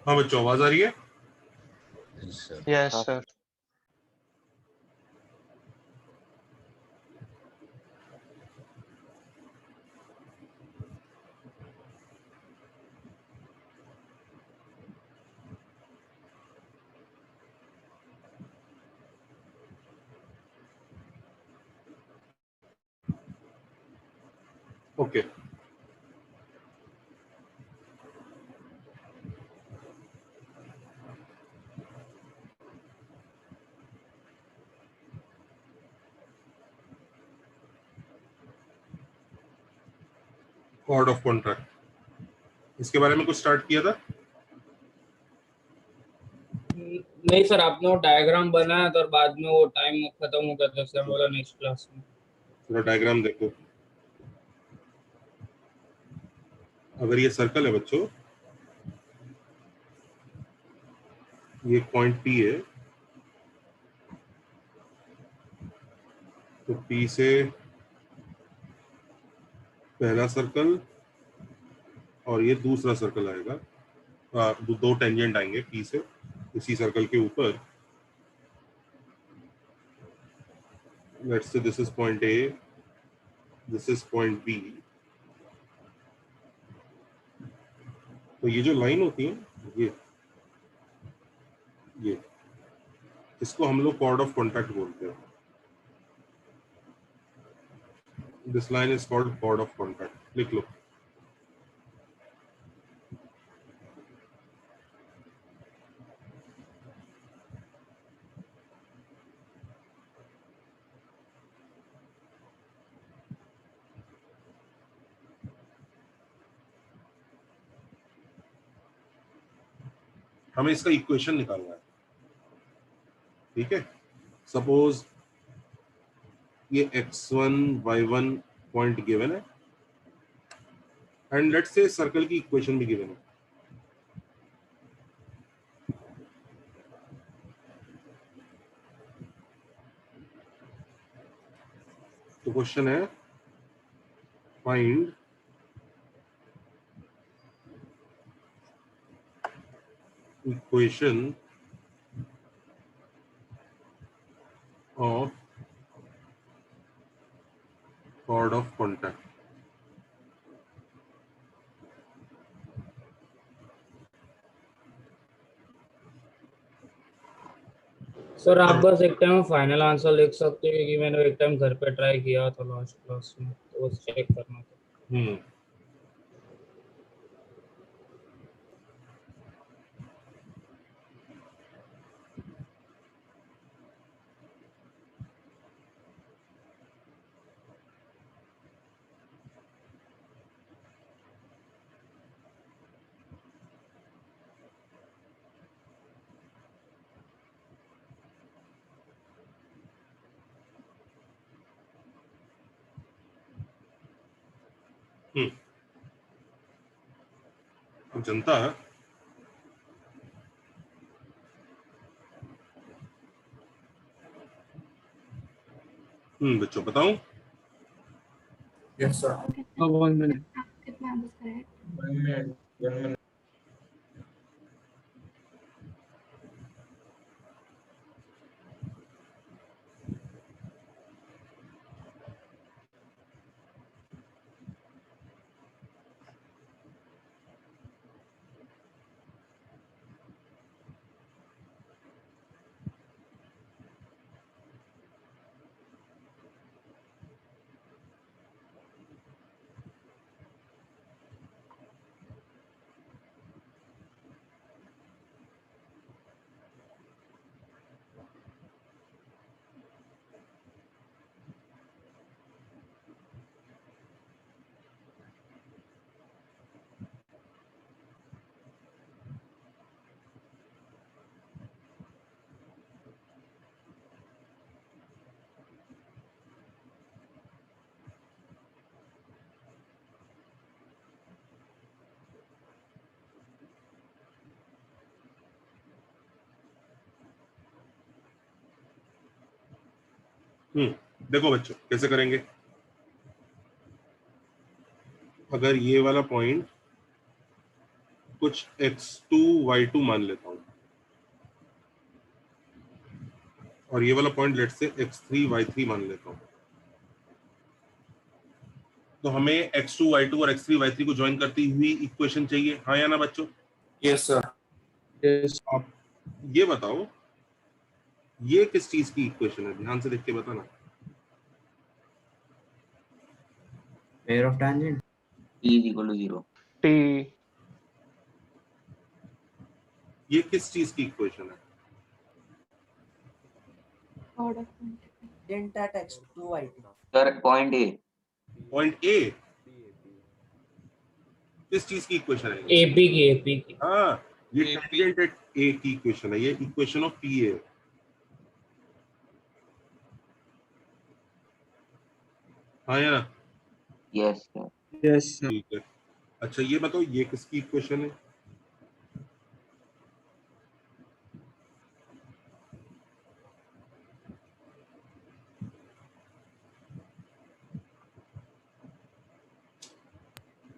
हाँ बच्चों, आवाज आ रही है? Yes sir. Okay, chord of contract, इसके बारे में कुछ स्टार्ट किया था? नहीं सर, आपने वो डायग्राम बनाया था और बाद में वो टाइम खत्म हो गया था सर, बोला नेक्स्ट क्लास में। थोड़ा डायग्राम देखो। अगर ये सर्कल है बच्चों, ये पॉइंट पी है, तो पी से पहला सर्कल और ये दूसरा सर्कल आएगा, दो टेंजेंट आएंगे पी से इसी सर्कल के ऊपर। Let's say this is point A, this is point B. तो ये जो लाइन होती है, ये इसको हम लोग कॉर्ड ऑफ कॉन्टैक्ट बोलते हैं। This line is called chord of contact, लिख लो। हमें इसका इक्वेशन निकालना है, ठीक है। सपोज ये x1 y1 पॉइंट गिवन है एंड लेट्स से सर्कल की इक्वेशन भी गिवन है। तो क्वेश्चन है find equation of chord of contact. Sir आप बस एक टाइम फाइनल आंसर लिख सकते हो, क्योंकि मैंने एक टाइम घर पे ट्राई किया था लास्ट क्लास में, तो बस चेक करना था। अब जनता बच्चों बताऊं? Yes sir. अब 1 मिनट। कितना आंसर करेक्ट? 1 minute 1 minute. देखो बच्चों कैसे करेंगे। अगर ये वाला पॉइंट कुछ x2 y2 मान लेता हूँ, और ये वाला पॉइंट लेट से x3 y3 मान लेता हूँ। तो हमें x2 y2 और x3 y3 को ज्वाइन करती हुई इक्वेशन चाहिए, हाँ या ना बच्चों? Yes sir. Yes. अब ये बताओ ये किस चीज की इक्वेशन है, ध्यान से देख के बताना। Pair of tangent T is equal to 0. T. ये किस चीज की इक्वेशन है? Dent at x2 y2. Sir, point A. Point A किस चीज की इक्वेशन है? AP की हाँ, ये टेंजेंट एट ए की इक्वेशन है, ये इक्वेशन ऑफ पी है। हाँ या ना? Yes, sir. Yes sir. ठीक है। अच्छा ये बताओ ये किसकी इक्वेशन है?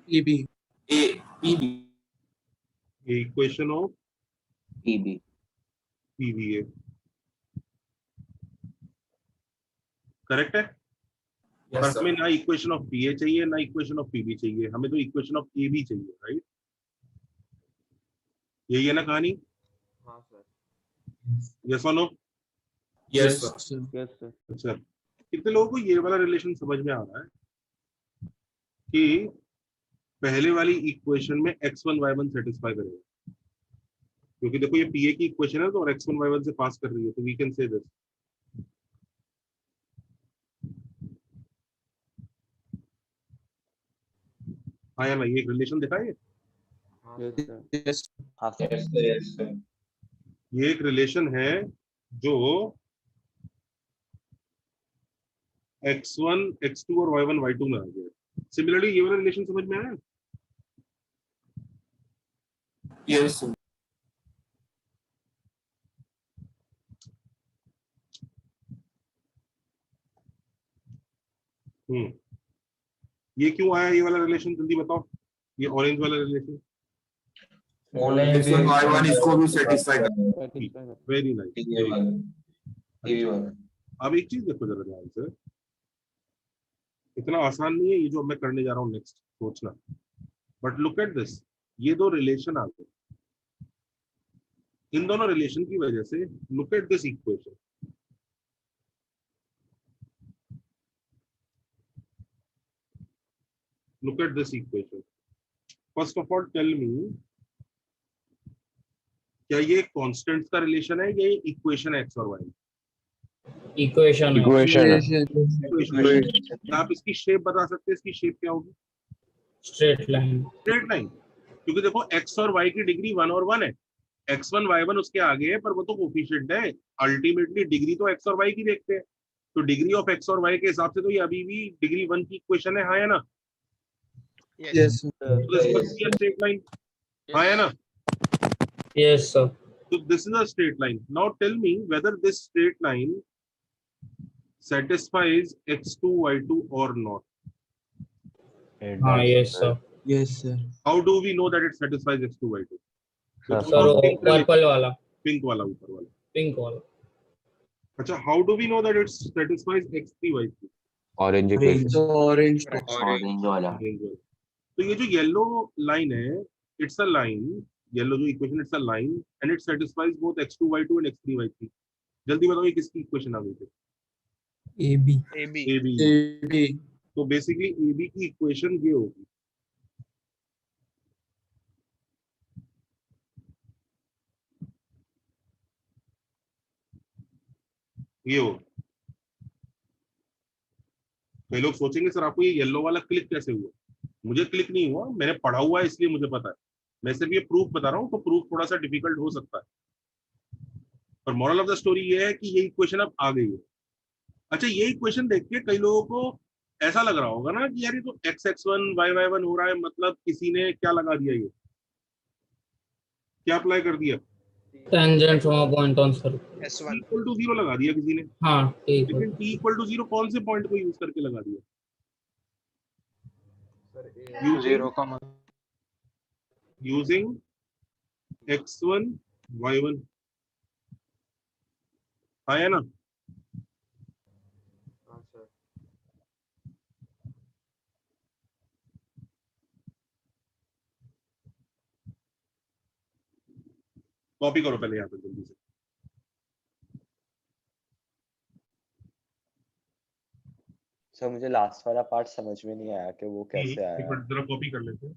PB A. PB. ये इक्वेशन ऑफ PB. पीवी है, करेक्ट है? पर यस हमें सर। ना इक्वेशन ऑफ पीए चाहिए ना इक्वेशन ऑफ पीबी चाहिए, हमें तो इक्वेशन ऑफ ए भी चाहिए, राइट? यही है ना कहानी? हाँ सर। यस और नो? Yes sir. अच्छा, कितने लोगों को ये वाला रिलेशन समझ में आ रहा है कि पहले वाली इक्वेशन में x1 y1 सेटिस्फाई करेगा? क्योंकि देखो ये पीए की इक्वेशन है तो और x1 y1 से पास कर रही है, तो वी कैन से दिस। हाँ या ना? ये एक रिलेशन देखा है यस ये एक रिलेशन है जो x1 x2 और y1 y2 में आ गया। सिमिलरली ये वाला रिलेशन समझ में आया? Yes sir. ये क्यों आया ये वाला रिलेशन, जल्दी बताओ। ये ऑरेंज वाला रिलेशन, x1 y1 इसको भी सेटिस्फाई कर। Very nice. TV1. अब एक चीज देखो जरा ध्यान से, इतना आसान नहीं है ये जो मैं करने जा रहा हूँ नेक्स्ट सोचना, बट लुक एट दिस। ये दो रिलेशन आ गए, इन दोनों रिलेशन की वजह से look at this equation. Look at this equation. First of all tell me, क्या ये कांस्टेंट्स का रिलेशन है या ये इक्वेशन है एक्स और वाई? इक्वेशन है। इक्वेशन। आप इसकी शेप बता सकते हैं, इसकी शेप क्या होगी? Straight line. स्ट्रेट लाइन, क्योंकि देखो x और y की डिग्री 1 और 1 है, x1 y1 उसके आगे है पर वो तो कोफिशिएंट है, अल्टीमेटली डिग्री तो x और y की देखते हैं, तो डिग्री ऑफ x और y के हिसाब से तो ये अभी भी डिग्री 1 की इक्वेशन है, हाँ या ना? यस स्ट्रेट लाइन, हाँ या ना? Yes sir. So this is a straight line. Now tell me whether this straight line satisfies x2 y2 or not. हाँ yes sir. Yes sir. How do we know that it satisfies x2 y2? Sir वो purple वाला, pink वाला, ऊपर वाला। Pink वाला। अच्छा, how do we know that it satisfies x3 y3? Orange equation. Orange Orange वाला. तो ये जो येलो लाइन है, इट्स अ लाइन, येलो जो equation it's a line and it satisfies both x2 y2 and x3 y3। जल्दी बताओ ये किसकी इक्वेशन आ गई थी? AB AB। तो बेसिकली AB की इक्वेशन ये होगी, ये हो। कई लोग सोचेंगे सर आपको ये येलो वाला क्लिक कैसे हुआ? मुझे क्लिक नहीं हुआ, मैंने पढ़ा हुआ है इसलिए मुझे पता है। मैं सिर्फ ये प्रूफ बता रहा हूँ, तो प्रूफ थोड़ा सा डिफिकल्ट हो सकता है, पर मॉरल ऑफ द स्टोरी ये है कि ये इक्वेशन अब आ गई है। अच्छा, ये इक्वेशन देख के कई लोगों को ऐसा लग रहा होगा ना कि यार ये तो x1 y1 हो रहा है, मतलब किसी ने क्या लगा दिया, ये क्या अप्लाई कर दिया? Tangent from a point on circle. Equal to 0 लगा दिया किसी ने। हाँ ठीक है। लेकिन t इक्वल टू 0 कौन से पॉइंट को यूज करके लगा दिया? Zero comma. Using x1 y1 आया ना? हाँ सर। कॉपी करो पहले यहाँ पे जल्दी से। सर मुझे लास्ट वाला पार्ट समझ में नहीं आया कि वो कैसे एक आया। मिनट जरा कॉपी कर लेते हैं।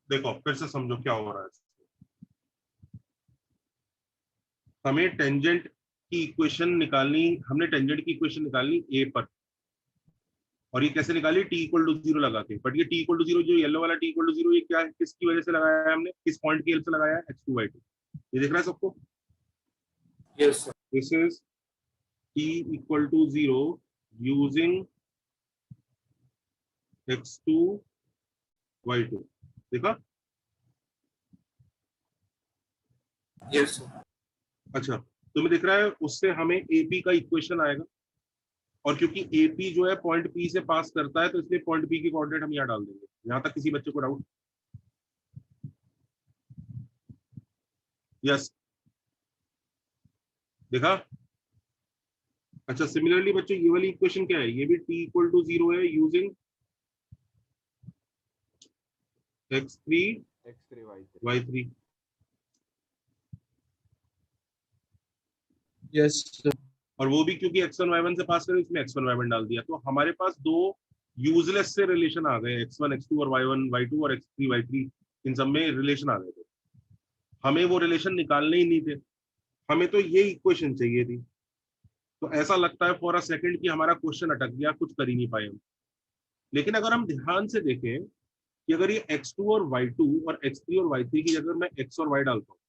देखो फिर से समझो क्या हो रहा है। हमें टेंजेंट की इक्वेशन निकालनी, हमने टेंजेंट की इक्वेशन निकालनी ए पर, और ये कैसे निकाली? टी इक्वल टू 0 लगा के। बट ये टी इक्वल टू 0, जो येलो वाला टी इक्वल टू 0, ये क्या है, किसकी वजह से लगाया है हमने, किस पॉइंट की हेल्प से लगाया है? x2y2। ये दिख रहा है सबको? Yes, sir. This is T equal to 0 using x2y2। देखा? Yes, sir. अच्छा, तुम्हें दिख रहा है उससे हमें एपी का इक्वेशन आएगा, और क्योंकि एपी जो है पॉइंट पी से पास करता है, तो इसलिए पॉइंट पी की कोऑर्डिनेट हम यहाँ डाल देंगे। यहाँ तक किसी बच्चे को डाउट? यस, देखा? अच्छा, सिमिलरली बच्चों ये वाली इक्वेशन क्या है? ये भी टी इक्वल टू 0 है using x3 y3। Yes, sir. और वो भी क्योंकि x1 y1 से पास करें, इसमें x1 y1 डाल दिया। तो हमारे पास दो यूजलेस से रिलेशन आ गए, x1 x2 और y1 y2 और x3 y3, इन सब में रिलेशन आ गए थे। हमें वो रिलेशन निकालने ही नहीं थे, हमें तो ये इक्वेशन चाहिए थी। तो ऐसा लगता है फॉर अ सेकंड कि हमारा क्वेश्चन अटक गया, कुछ कर ही नहीं पाए हम। लेकिन अगर हम ध्यान से देखें कि अगर ये x2 और y2 और x3 और y3 की जगह मैं x और y डालता हूँ,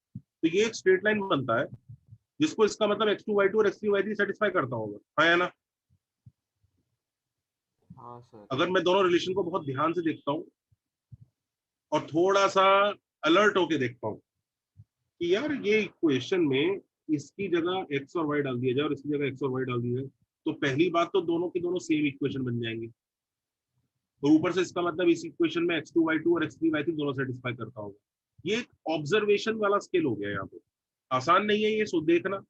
तो ये एक स्ट्रेट लाइन बनता है, जिसको इसका मतलब x2 y2 और x3 y3 सेटिस्फाई करता होगा, हाँ या ना? हाँ सर। अगर मैं दोनों रिलेशन को बहुत ध्यान से देखता हूँ और थोड़ा सा अलर्ट होके देखता हूँ कि यार ये इक्वेशन में इसकी जगह x और y डाल दिया जाए और इसकी जगह x और y डाल दिया जाए, तो पहली बात तो दोनों की दोनों सेम इक्वेशन बन जाएंगे। और ऊपर से इसका मतलब इस इक्वेशन में x2 y2 और x3 y3 दोनों सेटिस्फाई करता होगा। ये एक ऑब्जर्वेशन वाला स्किल हो गया यहाँ पे। आसान नहीं है ये सो देखना।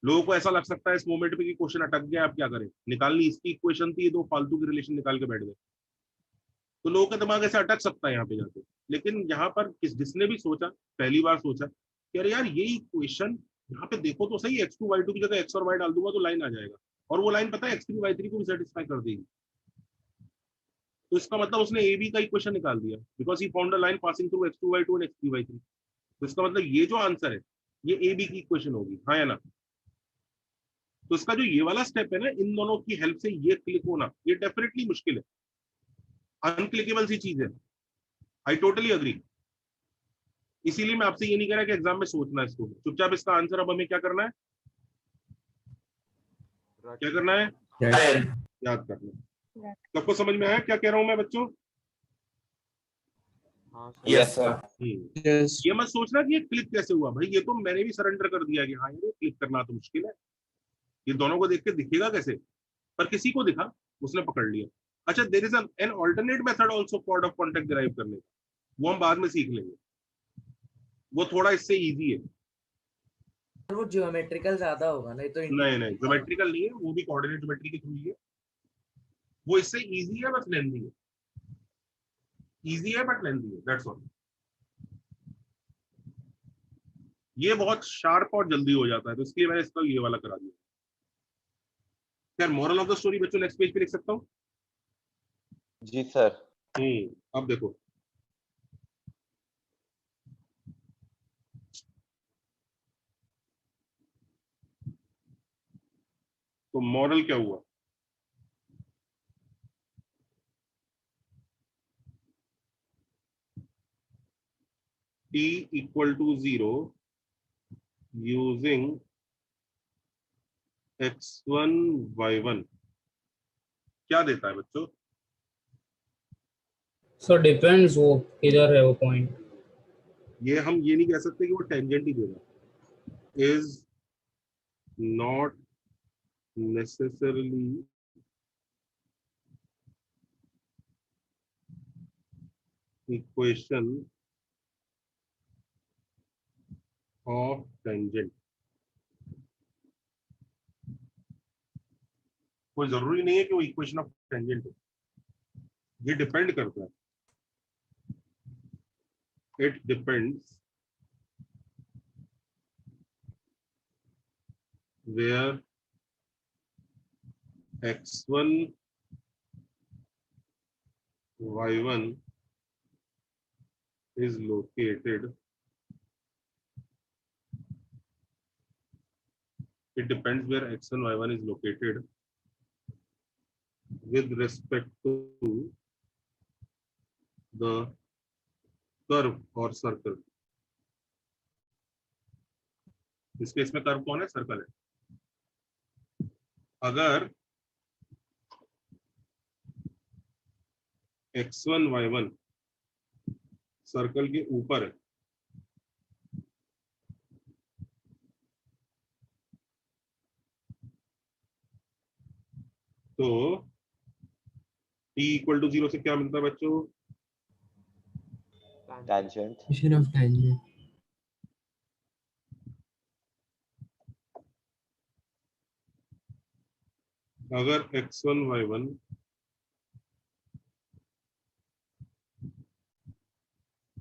लोगों को ऐसा लग सकता है इस मोमेंट पे कि क्वेश्चन अटक गया, आप क्या करें, निकालनी इसकी इक्वेशन थी, ये दो फालतू की रिलेशन निकाल के बैठ गए। तो लोगों का दिमाग ऐसे अटक सकता है यहाँ पे जाके। लेकिन यहाँ पर जिसने भी सोचा, पहली बार सोचा कि अरे यार ये इक्वेशन यहाँ पे देखो तो सही, x2 y2 की जगह x और y डाल दूंगा तो लाइन आ जाएगा, और वो लाइन पता है x3 y3 को भी सेटिस्फाई कर देगी। तो इसका मतलब उसने ए बी का इक्वेशन निकाल दिया, because he found a line passing through x2 y2 and x3 y3। तो इसका मतलब ये जो आंसर है ये ए बी की इक्वेशन होगी, हाँ या ना? तो इसका जो ये वाला स्टेप है ना, इन दोनों की हेल्प से ये क्लिक होना, ये डेफिनेटली मुश्किल है, अनक्लिकेबल सी चीज है। I totally agree. इसीलिए मैं आपसे ये नहीं कह रहा कि एग्जाम में सोचना है इसको, चुपचाप इसका आंसर अब हमें क्या करना है, क्या करना है? याद करना है। सबको समझ में आया क्या कह रहा हूं मैं बच्चों? Yes, sir. Yes. ये मत सोचना कि ये क्लिक कैसे हुआ, भाई ये तो मैंने भी सरेंडर कर दिया कि हाँ ये क्लिक करना तो मुश्किल है, ये दोनों को देख के दिखेगा कैसे, पर किसी को दिखा, उसने पकड़ लिया। अच्छा, there is an alternate method also chord of contact derive करने का, वो हम बाद में सीख लेंगे, वो थोड़ा इससे इजी है। वो ज्योमेट्रिकल ज्यादा होगा, नहीं तो नहीं नहीं, ज्योमेट्रिकल नहीं है, वो भी कोऑर्डिनेट ज्योमेट्री के थ्रू ही है। वो इससे इजी है, बस लेंथी है। इजी है बट लेंथी है, दैट्स ऑल। ये बहुत शार्प और जल्दी हो जाता है, तो इसलिए मैंने इसका ये वाला करा दिया। यार मोरल ऑफ द स्टोरी बच्चों नेक्स्ट पेज पे लिख सकता हूँ? जी सर। अब देखो, तो मॉडल क्या हुआ? t equal to 0 using x1 y1 क्या देता है बच्चों? सो डिपेंड्स वो किधर है वो पॉइंट। ये हम ये नहीं कह सकते कि वो टेंजेंट ही देगा। Is not necessarily equation of tangent. कोई जरूरी नहीं है कि वो इक्वेशन ऑफ टेंजेंट हो, ये डिपेंड करता है। It depends where x1 y1 is located. It depends where x1 y1 is located with respect to the curve or circle. इस केस में कर्व कौन है? सर्कल है। अगर x1 y1 सर्कल के ऊपर है तो t इक्वल टू 0 से क्या मिलता है बच्चों? टेंजेंट। Equation of tangent. अगर x1 y1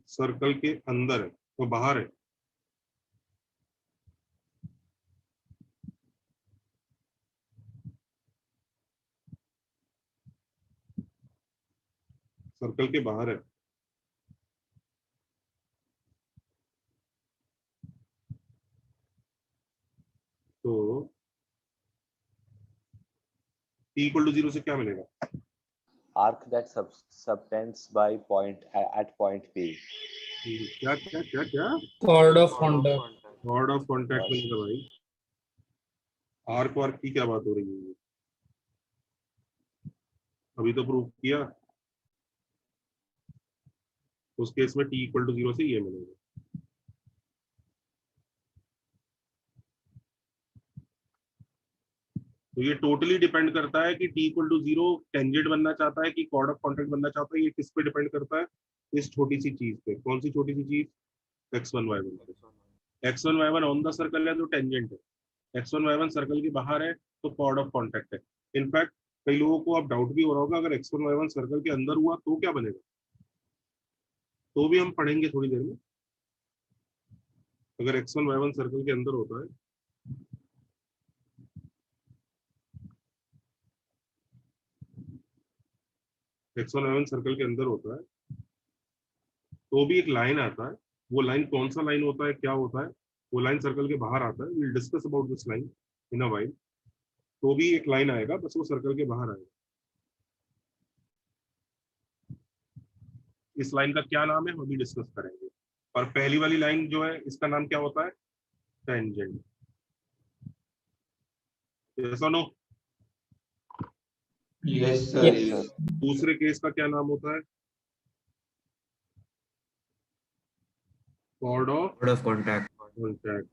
सर्कल के अंदर है तो बाहर है, सर्कल के बाहर है तो t इक्वल टू 0 से क्या मिलेगा? Arc that subtends by point at point P. क्या क्या क्या क्या? Chord of contact. Chord of contact मिलेगा भाई। आर्क वार्क की क्या बात हो रही है? अभी तो प्रूव किया। उस केस में t इक्वल टू 0 से ये मिलेगा। तो ये टोटली डिपेंड करता है कि t इक्वल टू 0 टेंजेंट बनना चाहता है कि कॉर्ड ऑफ कॉन्टैक्ट बनना चाहता है। ये किस पे डिपेंड करता है? इस छोटी सी चीज पे। कौन सी छोटी सी चीज? x1 y1 पे। x1 y1 on the circle है तो टेंजेंट है, x1 y1 सर्कल के बाहर है तो कॉर्ड ऑफ कॉन्टैक्ट है। इनफैक्ट कई लोगों को अब डाउट भी हो रहा होगा अगर x1 y1 सर्कल के अंदर हुआ तो क्या बनेगा, तो भी हम पढ़ेंगे थोड़ी देर में। अगर x1 y1 सर्कल के अंदर होता है x1 y1 सर्कल के अंदर होता है तो भी एक लाइन आता है। वो लाइन कौन सा लाइन होता है, क्या होता है? वो लाइन सर्कल के बाहर आता है। Will discuss about this line in a while. तो भी एक लाइन आएगा, बस वो सर्कल के बाहर आएगा। इस लाइन का क्या नाम है हम भी डिस्कस करेंगे। और पहली वाली लाइन जो है इसका नाम क्या होता है? टेंजेंट। यस और नो? Yes, sir. Yes. दूसरे केस का क्या नाम होता है? Chord of contact. कॉन्टैक्ट।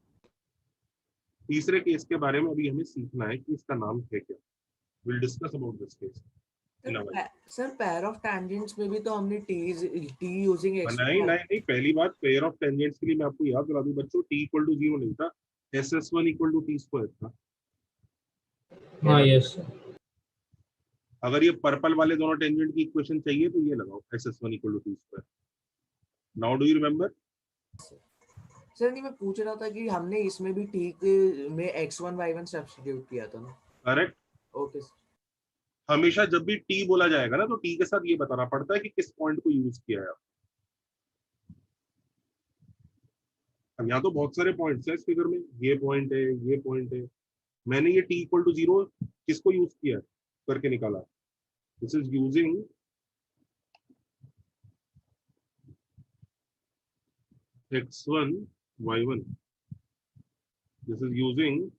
तीसरे केस के बारे में अभी हमें सीखना है कि इसका नाम है क्या। Will discuss about this case. Sir pair of tangents में भी तो हमने टी यूजिंग नहीं नहीं नहीं, पहली बात पेयर ऑफ टेंजेंट्स के लिए मैं आपको याद दिला दूं बच्चों, t इक्वल टू 0 नहीं था, SS1 equal to T square था। हाँ यस सर। अगर ये पर्पल वाले दोनों टेंजेंट की इक्वेशन चाहिए तो ये लगाओ SS1 equal to T square. Now do you remember? Sir नहीं, मैं पूछ रहा था कि हमने इसमें भी टी में x1 y1 सब्स्टिट्यूट किया था ना। करेक्ट। Okay sir. हमेशा जब भी टी बोला जाएगा ना तो टी के साथ ये बताना पड़ता है कि किस पॉइंट को यूज किया है। अब यहाँ तो बहुत सारे पॉइंट्स हैं इस फिगर में, ये पॉइंट है, ये पॉइंट है। मैंने ये टी इक्वल टू 0 किसको यूज किया है करके निकाला। This is using x1 y1। This is using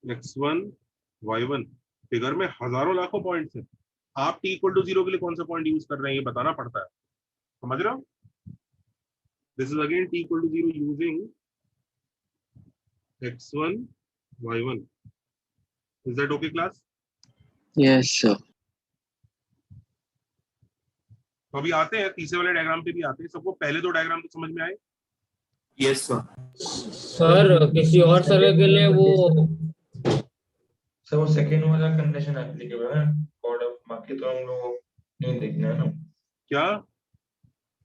x1 y1। Figure में हजारों लाखों पॉइंट्स हैं। आप टी इक्वल टू 0 के लिए कौन सा पॉइंट यूज कर रहे हैं ये बताना पड़ता है। समझ रहे हो? This is again T equal to 0 using x1 y1। Is that okay class? Yes, sir. तो अभी आते हैं तीसरे वाले डायग्राम पे भी आते हैं। सबको पहले दो डायग्राम तो समझ में आए? Yes, sir. सर किसी और सर्वे के लिए वो सर वो सेकेंड वाला कंडीशन एप्लीकेबल है कोड ऑफ, बाकी तो हम लोग नहीं देखना है ना। क्या?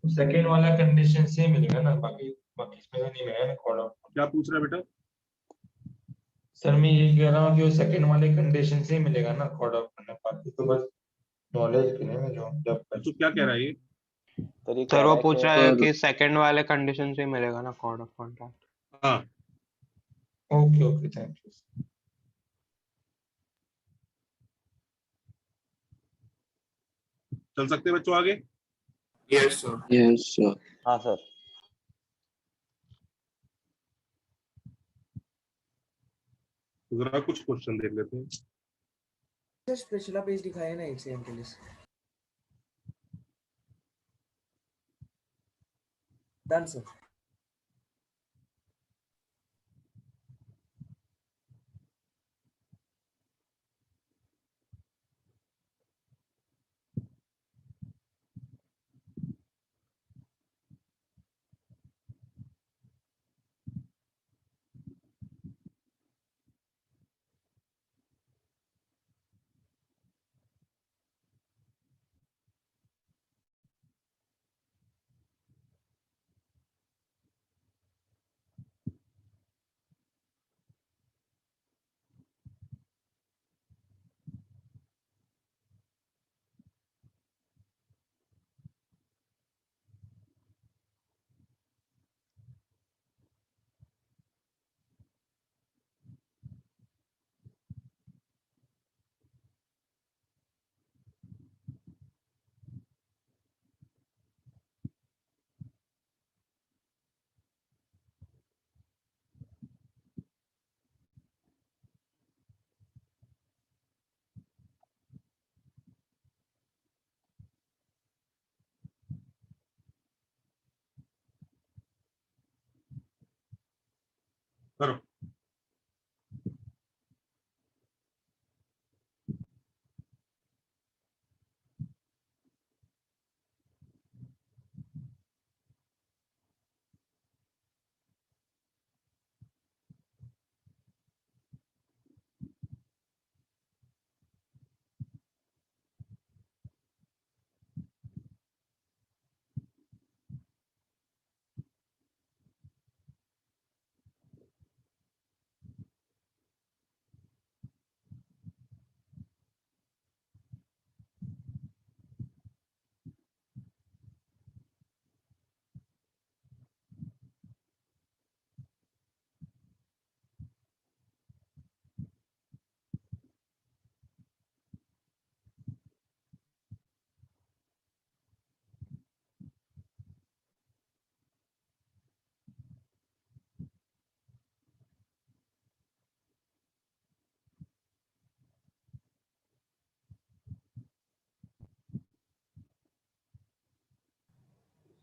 सेकेंड वाला कंडीशन से मिलेगा ना, बाकी बाकी इसमें तो नहीं मिलेगा ना कोड ऑफ। क्या पूछ रहा है बेटा? सर मैं ये कह रहा हूँ कि वो सेकेंड वाले कंडीशन से मिलेगा ना कोड ऑफ करना, बाकी तो बस नॉलेज के लिए ना जो जब तो क्या कह रहा है ये? तो ये कह सर रहा वो है पूछ रहा कि है सर कि सेकंड वाले कंडीशन से ही मिलेगा ना कोड ऑफ कॉन्ट्रैक्ट। हाँ, ओके ओके थैंक यू। चल सकते हैं बच्चों आगे? Yes, sir. yes, sir. हाँ सर। तो जरा कुछ क्वेश्चन देख लेते हैं। जस्ट पिछला पेज दिखाया ना एचसीएम के लिए। Done sir. करो।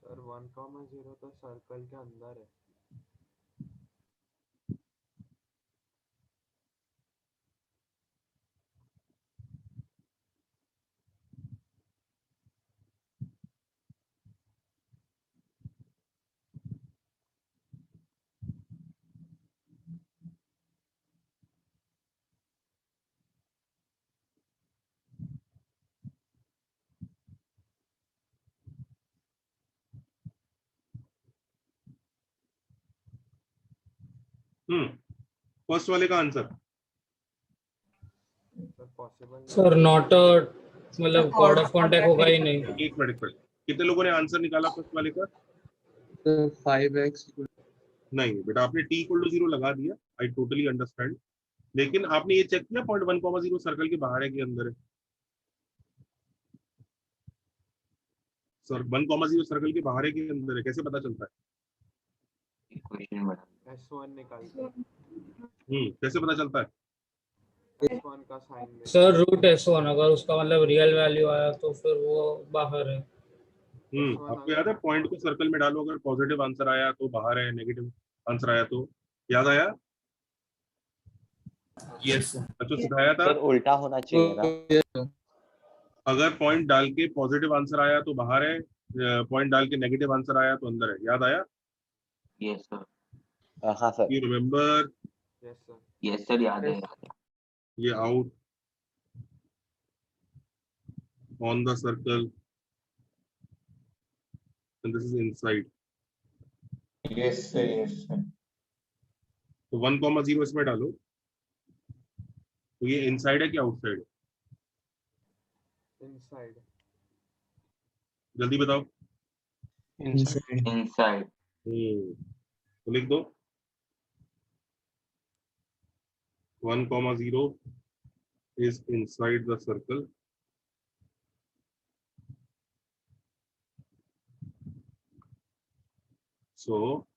सर 1,0 तो सर्कल के अंदर है। फर्स्ट वाले का answer sir possible sir not मतलब कॉर्ड ऑफ कॉन्टैक्ट होगा ही नहीं। एक मिनट कितने लोगों ने आंसर निकाला फर्स्ट वाले का? 5x नहीं बेटा, आपने t इक्वल टू 0 लगा दिया, आई टोटली अंडरस्टैंड, लेकिन आपने ये चेक किया पॉइंट 1,0 सर्कल के बाहर है कि अंदर है? सर 1,0 सर्कल के बाहर है कि अंदर है, कैसे पता चलता है? इक्वेशन बना S1 निकालते हैं, कैसे पता चलता है? S1 का साइन में सर रूट S1 अगर उसका मतलब रियल वैल्यू आया तो फिर वो बाहर है। आपको याद है पॉइंट को सर्कल में डालो, अगर पॉजिटिव आंसर आया तो बाहर है, नेगेटिव आंसर आया तो? याद आया? यस सर अच्छा सिखाया था। सर उल्टा होना चाहिए ना। अगर पॉइंट डाल के पॉजिटिव आंसर आया तो बाहर है, पॉइंट डाल के नेगेटिव आंसर आया तो अंदर है। याद आया? यस सर हाँ sir. You remember? Yes sir yes sir याद है ये out on the circle and this is inside. Yes sir, yes sir. तो 1,0 इसमें डालो, तो ये इनसाइड है कि आउटसाइड? इनसाइड जल्दी बताओ। इनसाइड तो लिख दो 1,0 is inside the circle. So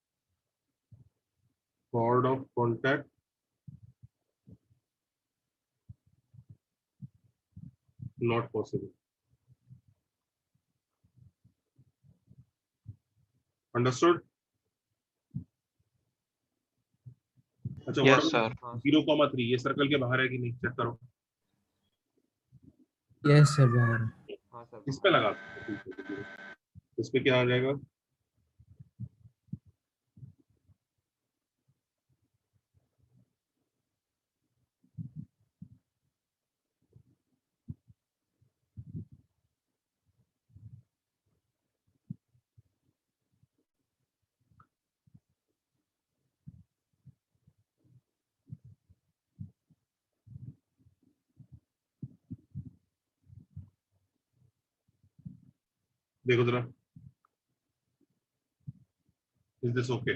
chord of contact not possible. Understood? अच्छा Yes, what sir. हाँ 0,3 ये सर्कल के बाहर है कि नहीं, चेक करो। यस सर बाहर है। हाँ सर इस पे लगा, इस पे क्या आ जाएगा? देखो जरा, इज दिस ओके?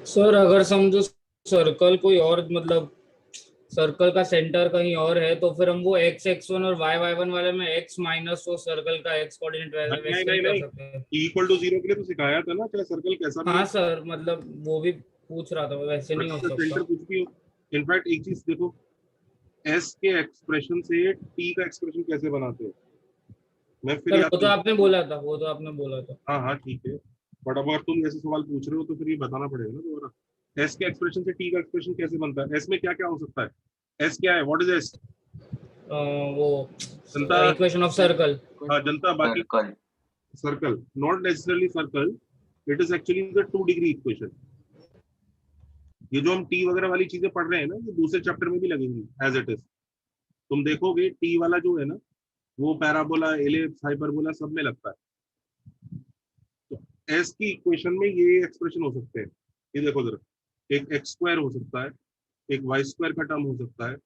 सर अगर समझो सर्कल कोई और मतलब सर्कल का सेंटर कहीं और है तो फिर हम वो x1 और y1 वाले में x माइनस वो सर्कल का x कोऑर्डिनेट नहीं वैसे नहीं ही कर नहीं, सकते हैं। इक्वल टू 0 के लिए तो सिखाया था ना, चाहे सर्कल कैसा भी हाँ हो, सर मतलब वो भी पूछ रहा था, वैसे नहीं हो सेंटर सकता। कुछ भी हो। इनफैक्ट एक चीज देखो, एस के एक्सप्रेशन से टी का एक्सप्रेशन कैसे बनाते हैं, मैं फिर सर याद वो तो नहीं। आपने बोला था, वो तो आपने बोला था। हाँ हाँ ठीक है, बट अब अगर तुम ऐसे सवाल पूछ रहे हो तो फिर ये बताना पड़ेगा ना दोबारा। एस के एक्सप्रेशन से टी का एक्सप्रेशन कैसे बनता है? एस में क्या क्या हो सकता है? एस क्या है? What is S? वो जनता, इक्वेशन ऑफ सर्कल। हाँ जनता, बाकी circle circle, not necessarily circle, it is actually the 2 degree equation. ये जो हम टी वगैरह वाली चीजें पढ़ रहे हैं ना, ये दूसरे चैप्टर में भी लगेंगी एज इट इज। तुम देखोगे टी वाला जो है ना, वो पैराबोला, एलिप्स, हाइपरबोला सब में लगता है। तो एस की इक्वेशन में ये एक्सप्रेशन हो सकते हैं। ये देखो जरा, एक एक्स स्क्वायर हो सकता है, एक वाई स्क्वायर का टर्म हो सकता है,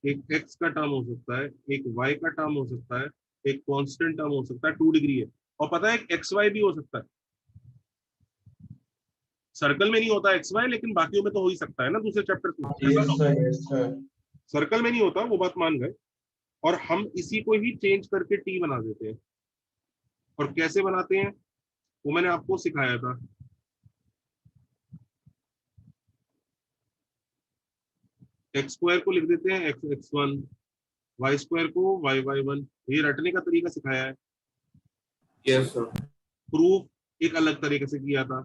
एक एक्स का टर्म हो सकता है, एक वाई का टर्म हो सकता है, एक कांस्टेंट टर्म हो सकता है, 2 डिग्री है। और पता है एक एक्स वाई भी हो सकता है। सर्कल में नहीं होता एक्स वाई, लेकिन बाकियों में तो हो ही सकता है ना, दूसरे चैप्टर में। Yes sir, yes sir. Circle में नहीं होता, वो बात मान गए। और हम इसी को ही चेंज करके टी बना देते हैं। और कैसे बनाते हैं वो मैंने आपको सिखाया था। एक्स स्क्वायर को लिख देते हैं x x one, y square को वाई वाई वन। ये रटने का तरीका सिखाया है। यस सर प्रूफ एक अलग तरीके से किया था।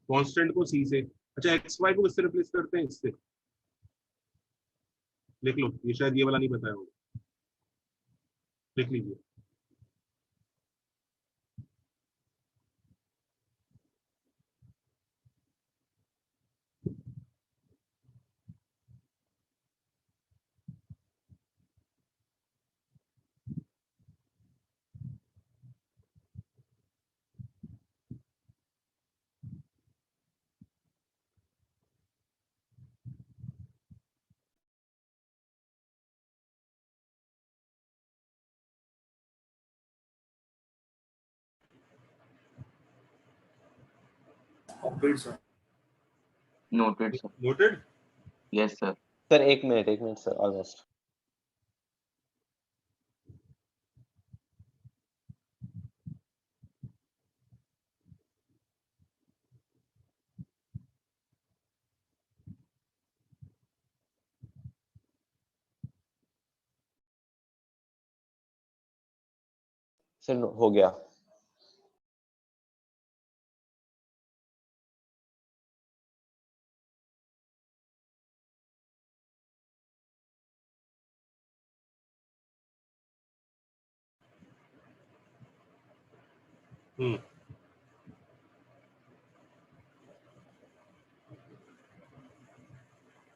कांस्टेंट को सी से, अच्छा एक्स वाई को किससे रिप्लेस करते हैं? इससे। लिख लो, ये शायद ये वाला नहीं बताया होगा, लिख लीजिए। Copied, sir. Noted, sir. Noted. Yes, sir. Sir एक मिनट सर ऑलमोस्ट. सर हो गया.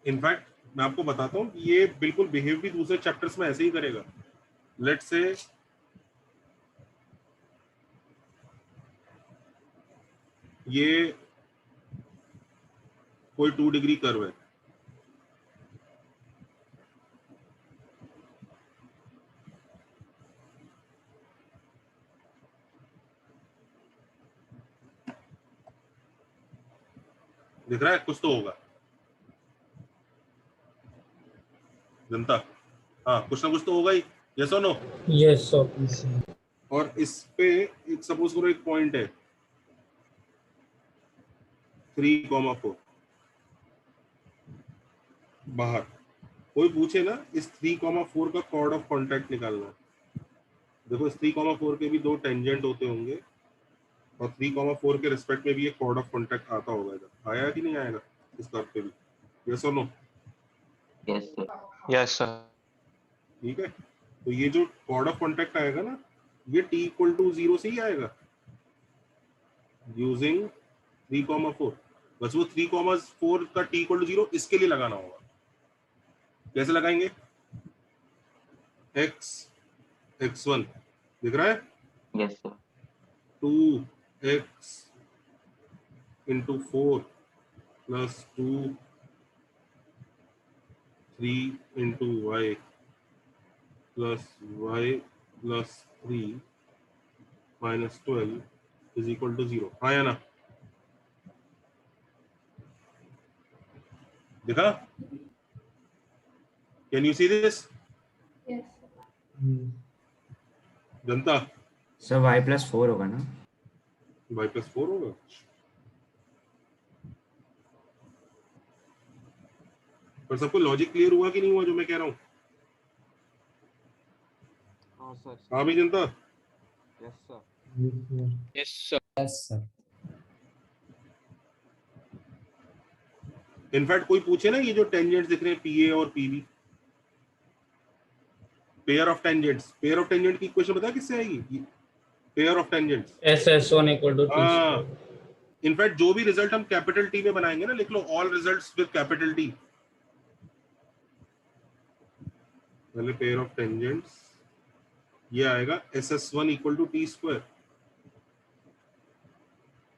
इनफैक्ट मैं आपको बताता हूँ ये बिल्कुल बिहेव भी दूसरे चैप्टर्स में ऐसे ही करेगा. लेट्स से ये कोई 2 डिग्री कर्व है. दिख रहा है? कुछ तो होगा जनता. हाँ, कुछ ना कुछ तो होगा ही. यस और नो? Yes sir. और इस पे एक सपोज करो एक पॉइंट है 3,4 बाहर. कोई पूछे ना इस 3,4 का कॉर्ड ऑफ कॉन्टैक्ट निकालना है. देखो इस 3,4 के भी 2 टेंजेंट होते होंगे और 3,4 के रिस्पेक्ट में भी एक कॉर्ड ऑफ कॉन्टैक्ट आता होगा. इधर आया कि नहीं आएगा इस कर्व पे भी? यस और no? Yes, sir. Yes sir. ठीक है. तो ये जो कॉर्ड ऑफ कॉन्टैक्ट आएगा ना ये t=0 से ही आएगा यूजिंग 3,4. बस वो 3,4 का t=0 इसके लिए लगाना होगा. कैसे लगाएंगे? x(x1) दिख रहा है? Yes, sir. 2x into 4 plus 2 3 into y plus y plus 3 minus 12 is equal to 0. हाँ या ना? देखा? Can you see this? Janata sir y+4 होगा ना? y+4 होगा. पर सबको लॉजिक क्लियर हुआ कि नहीं हुआ जो मैं कह रहा हूँ? हाँ सर. हाँ भाई जनता. Yes sir. Yes sir. In fact कोई पूछे ना ये जो टेंजेंट्स दिख रहे हैं पीए और PB, pair of tangents, pair of tangent की इक्वेशन पता है किससे आएगी? Pair of tangents. SS1 = T हाँ. square. इनफैक्ट जो भी रिजल्ट हम कैपिटल टी में बनाएंगे ना, लिख लो all results with capital T. पहले पेयर ऑफ टेंजेंट्स ये आएगा SS1 = T².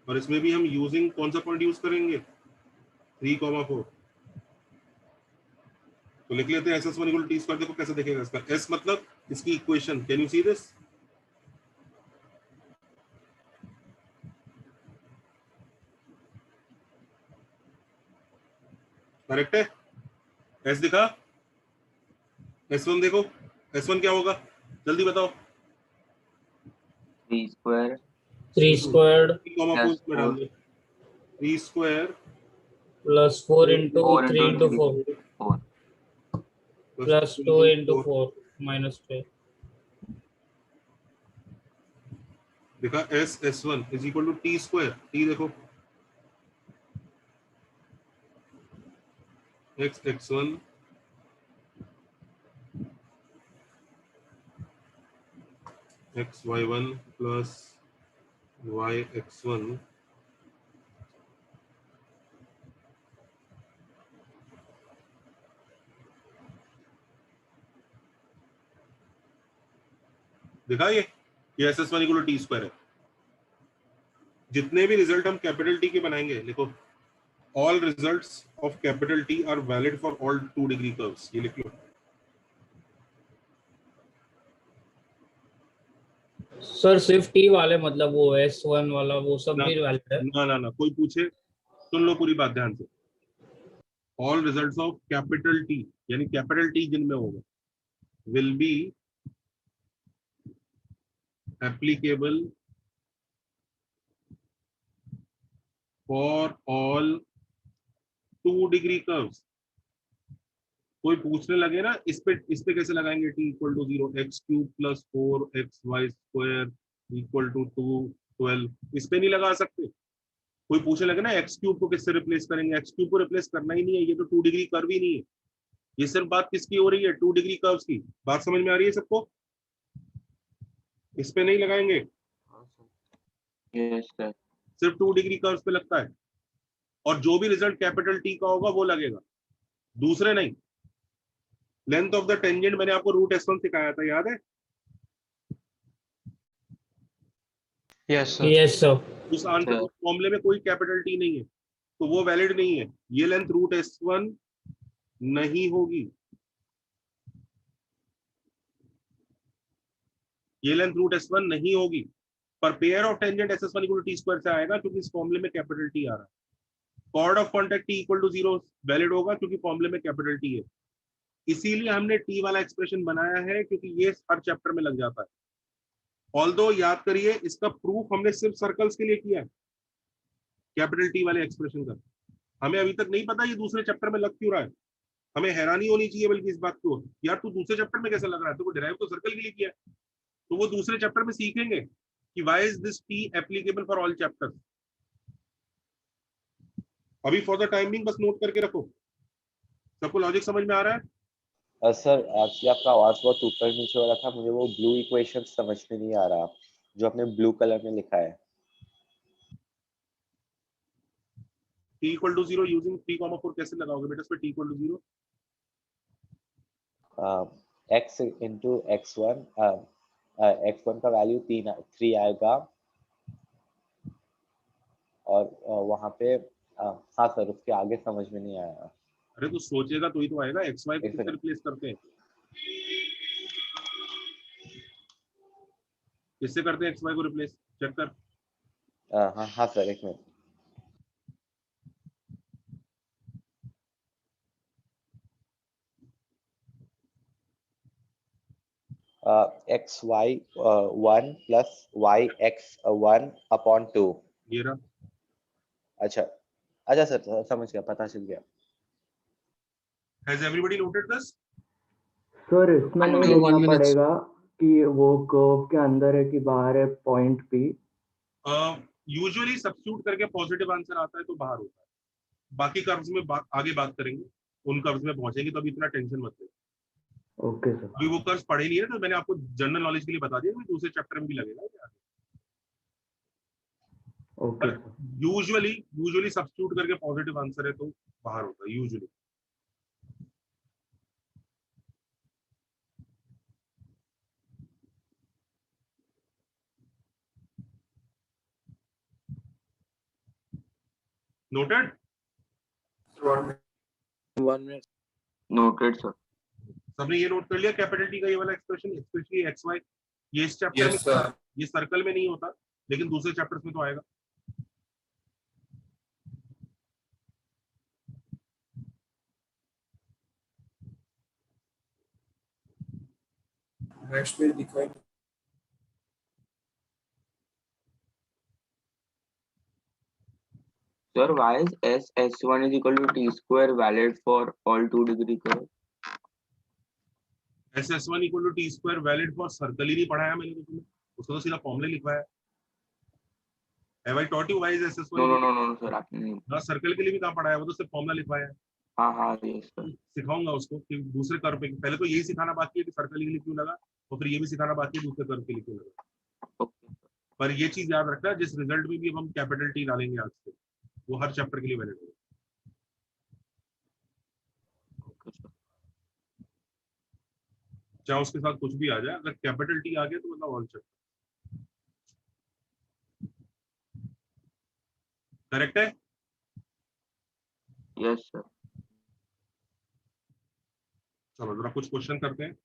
और इसमें भी हम यूजिंग कौन सा पॉइंट यूज करेंगे? 3,4. तो लिख लेते हैं SS1 = T². देखो कैसे दिखेगा इसका. S मतलब इसकी equation. Can you see this? Correct है? S दिखा? S1 देखो. S1 क्या होगा? जल्दी बताओ. 3 square 3 squared 3,4 में डाल दो. 3 square plus 4 into 4 3 into 4 4. plus 2 into 4 minus 2. देखा? S1 = T². T देखो x(x1) xy1 plus yx1 देखा? ये SS1 = T² है. जितने भी रिजल्ट हम कैपिटल टी के बनाएंगे लिखो all results of capital T R valid for all 2 degree curves. ये लिख लो. सर सिर्फ टी वाले मतलब वो S1 वाला वो सब ना भी वैलिड है? ना कोई पूछे सुन लो पूरी बात ध्यान से। All results of capital T यानी कैपिटल टी जिनमें होगा will be applicable for all 2 degree curves. कोई पूछने लगे ना इस पे कैसे लगाएंगे t equal to 0 x cube plus 4xy square equal to 212 इस पे नहीं लगा सकते। कोई पूछने लगे ना एक्स क्यूब को किससे रिप्लेस करेंगे, एक्स क्यूब को रिप्लेस करना ही नहीं है, ये तो 2 डिग्री कर्व ही नहीं है। ये सिर्फ बात किसकी हो रही है, 2 डिग्री कर्व्स की। बात समझ में आ रही है सबको? इस पे नहीं लगाएंगे, हाँ सर। Yes sir. सिर्फ 2 डिग्री कर्व्स पे लगता है। और जो भी रिजल्ट कैपिटल टी का होगा वो लगेगा, दूसरे नहीं। लेंथ ऑफ द टेंजेंट मैंने आपको रूट S1 सिखाया था, याद है? Yes sir. Yes sir. उस आंसर सर उस फॉर्मूले में कोई कैपिटल टी नहीं है तो वो वैलिड नहीं है। ये लेंथ रूट S1 नहीं होगी, ये लेंथ रूट S1 नहीं होगी। पर pair of tangent SS1 equal to T square से आएगा क्योंकि इस फॉर्मूले में कैपिटल टी आ रहा है। Chord of contact T equal to 0 valid होगा क्योंकि फॉर्मूले में कैपिटल टी है। इसीलिए हमने टी वाला एक्सप्रेशन बनाया है क्योंकि ये हर चैप्टर में लग जाता है। ऑल्दो याद करिए इसका प्रूफ हमने सिर्फ सर्कल्स के लिए किया है, कैपिटल टी वाले एक्सप्रेशन का। हमें अभी तक नहीं पता ये दूसरे चैप्टर में लग क्यों रहा है। हमें हैरानी होनी चाहिए बल्कि इस बात को, यार तू दूसरे चैप्टर में कैसे लग रहा है, तो डिराइव तो सर्कल के लिए किया है। तो वो दूसरे चैप्टर में सीखेंगे कि why is this T applicable for all chapters. अभी फॉर द टाइमिंग बस नोट करके रखो। सबको लॉजिक समझ में आ रहा है? सर एक्चुअली आपका आवाज बहुत ऊपर नीचे हो रहा था, मुझे वो ब्लू इक्वेशन समझ में नहीं आ रहा जो आपने ब्लू कलर में लिखा है। t इक्वल टू 0 यूजिंग 3,4 कैसे लगाओगे बेटा? इस पे t equal to 0 x into x1, x1 का वैल्यू 3 आएगा और वहां पे हाँ सर उसके आगे समझ में नहीं आया। अरे तो सोचेगा तो ही तो आएगा। एक्स वाई को एक किससे सेकंड। रिप्लेस करते हैं? किससे करते हैं एक्स वाई को रिप्लेस? चेक कर। हाँ सर एक minute. X y 1 plus y x 1 upon 2। ये रहा। अच्छा अच्छा सर समझ गया, पता चल गया। Has everybody noted this? Sir इसमें नहीं minute. लिखना पड़ेगा कि वो कर्व के अंदर है कि बाहर है पॉइंट पी? यूजुअली सब्स्टिट्यूट करके पॉजिटिव आंसर आता है तो बाहर होता है। बाकी कर्व्स में आगे बात करेंगे, उन कर्व्स में पहुंचेंगे तो अभी इतना टेंशन मत ले। Okay sir. अभी वो कर्व्स पढ़े नहीं है तो मैंने आपको जनरल नॉलेज के लिए बता दिया, दूसरे चैप्टर में भी लगेगा। Okay sir. यूजुअली सब्स्टिट्यूट करके पॉजिटिव आंसर है तो बाहर होता है usually. Noted? 1 minute. Noted sir. सबने ये नोट कर लिया कैपिटल टी का ये वाला एक्सप्रेशन, स्पेशली एक्स वाई। ये इस चैप्टर में ये सर्कल में नहीं होता लेकिन दूसरे चैप्टर्स में तो आएगा। नेक्स्ट पेज दिखाई। Sir, why is S1 is equal to t square valid for all 2 degree curve? SS1 equal to T square valid for circle ही नहीं पढ़ाया मैंने तो तुम्हें, उसको तो सीधा फॉर्मूला लिखवाया। Have I taught you why is SS1? No sir, आपने नहीं। ना सर्कल के लिए भी कहाँ पढ़ाया, वो तो सिर्फ फॉर्मूला लिखवाया है। हाँ yes sir. सिखाऊंगा उसको कि दूसरे कर्व पे पहले तो यही सिखाना बाकी है कि सर्कल के लिए क्यों लगा, और फिर ये भी सिखाना बाकी है दूसरे कर्व के लिए क्यों लगा। Okay. पर ये चीज याद रखना, जिस रिजल्ट में भी अब हम कैपिटल टी डालेंगे आज से वो हर चैप्टर के लिए वैलिड होगा। Okay sir. चाहे उसके साथ कुछ भी आ जाए, अगर कैपिटल टी आ गया तो मतलब ऑल चैप्टर करेक्ट है। Yes sir. चलो जरा कुछ क्वेश्चन करते हैं।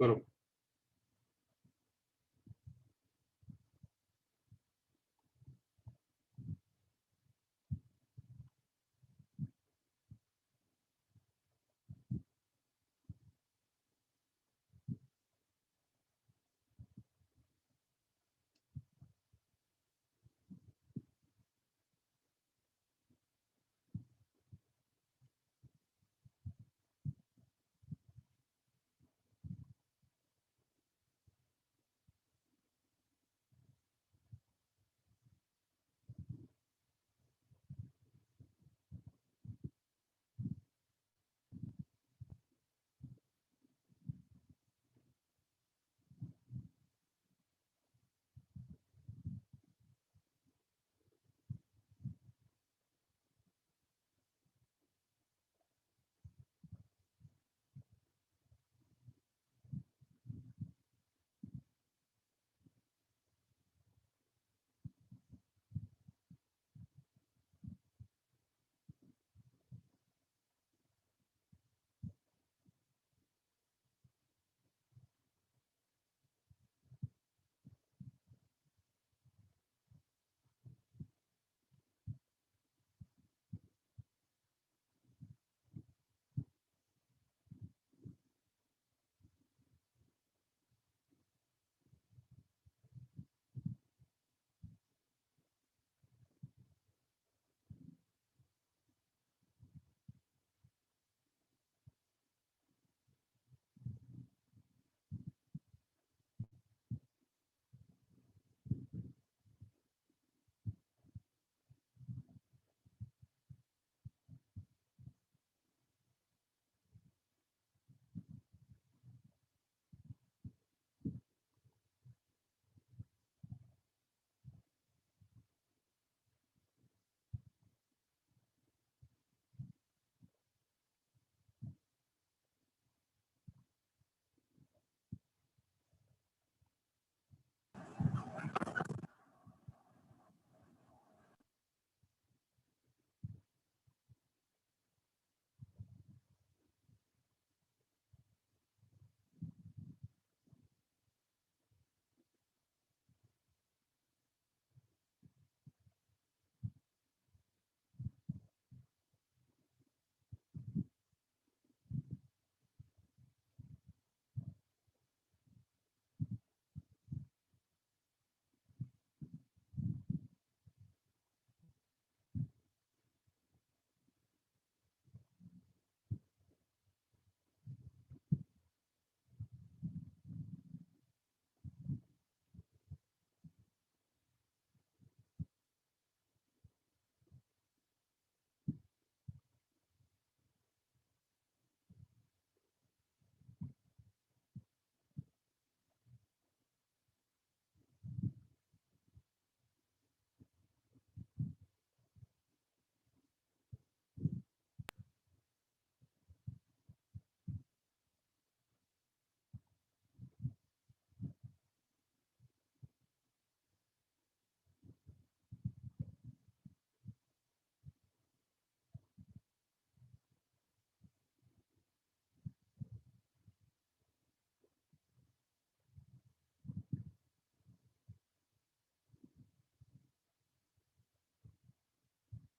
करो।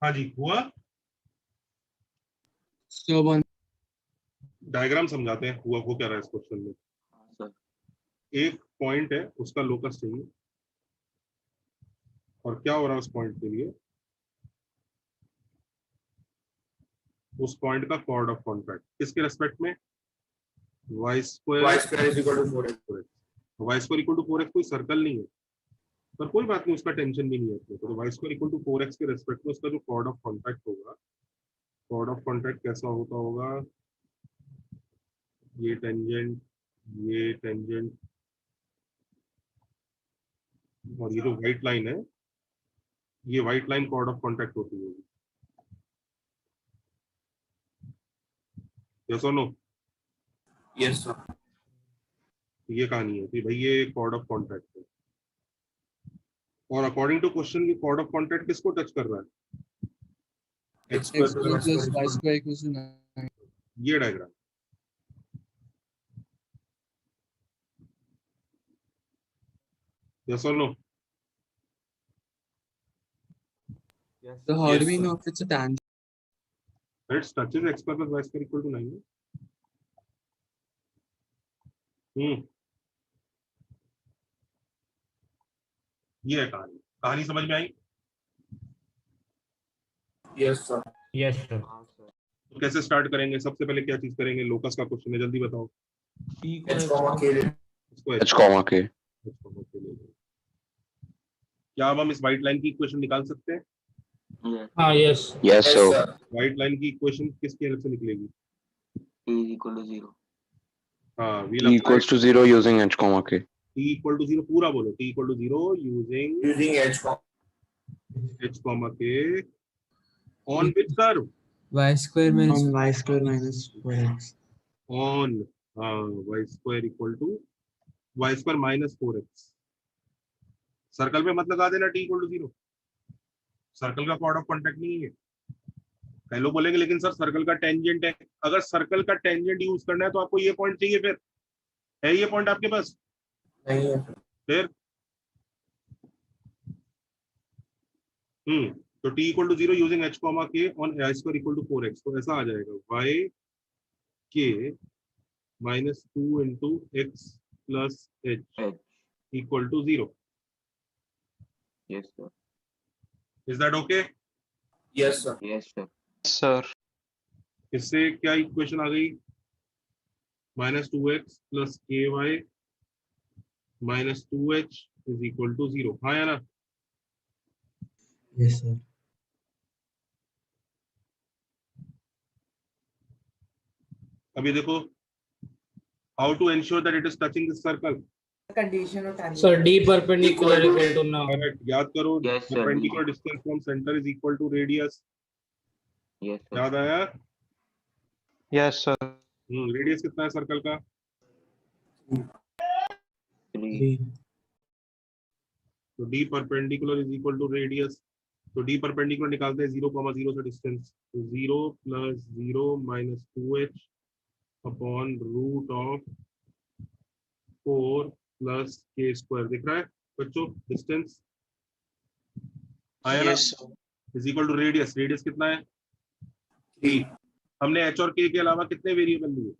हाँ जी, हुआ। डायग्राम समझाते हैं हुआ को क्या रहा है इस क्वेश्चन में। हाँ सर। एक पॉइंट है, उसका लोकस चाहिए, और क्या हो रहा है उस पॉइंट के लिए, उस पॉइंट का कॉर्ड ऑफ कॉन्टैक्ट किसके रेस्पेक्ट में, y square is equal to 4x। y square equal to 4x कोई सर्कल नहीं है, पर कोई बात नहीं, उसका टेंशन भी नहीं है अपने को। तो y square equal to 4x के रेस्पेक्ट में उसका जो कॉर्ड ऑफ कॉन्टैक्ट होगा, कॉर्ड ऑफ कॉन्टैक्ट कैसा होता होगा, ये टेंजेंट, ये टेंजेंट, और ये जो व्हाइट लाइन है, ये white line chord of contact होती है। यस और नो? Yes sir. ये कहानी है कि भाई ये कॉर्ड ऑफ कॉन्टैक्ट है, और अकॉर्डिंग टू क्वेश्चन ये कॉर्ड ऑफ कॉन्टैक्ट किसको टच कर रहा है, x square plus y square equals to 9। ये diagram. Yes or no? So how Yes, do we sir. know if it's a tangent? It touches x square plus y square equal to 9. ये है कहानी। कहानी समझ में आई? Yes, sir. Yes sir. तो कैसे start करेंगे? सबसे पहले क्या चीज करेंगे? लोकस का क्वेश्चन है, जल्दी बताओ। H comma K. इसको h comma k H comma K ले लो। क्या अब हम इस व्हाइट लाइन की इक्वेशन निकाल सकते हैं? Yes. हाँ yes. yes so sir. White line की इक्वेशन किसकी हेल्प से निकलेगी? T is equal to 0. हाँ, t equals to 0 using h comma k t equal to 0 पूरा बोलो। t equal to 0 using Using H comma. h comma k on which curve? Y square minus Y square minus 4x. On y square equal to y square minus 4x। Circle पे मत लगा देना t equal to 0। Circle का chord of contact नहीं है। कई लोग बोलेंगे लेकिन सर सर्कल का टेंजेंट है। अगर सर्कल का टेंजेंट यूज करना है तो आपको ये पॉइंट चाहिए, फिर है ये पॉइंट आपके पास? नहीं है। फिर तो t equal to 0 using h comma k on y square equal to 4x। तो ऐसा आ जाएगा y k minus 2 into x plus h H. equal to 0। Yes, sir. Is that okay? Yes, sir. Yes, sir. Sir. इससे क्या equation आ गई? -2x plus ky minus 2h is equal to 0। हाँ या ना? Yes, sir. अभी देखो, how to ensure that it is touching this circle? Condition of tangent. Sir d perpendicular equal to ना। Correct। याद करो, Yes, sir. perpendicular distance from center is equal to radius। Yes, sir. याद आया? Yes, sir. Radius कितना है circle का? 3. तो d perpendicular is equal to radius। तो d perpendicular निकालते हैं 0,0 से डिस्टेंस। तो 0 plus 0 minus 2h upon root of 4 plus k square। दिख रहा है बच्चों डिस्टेंस? आया ना? Is equal to radius. Radius कितना है? 3। हमने h और k के अलावा कितने वेरिएबल लिए?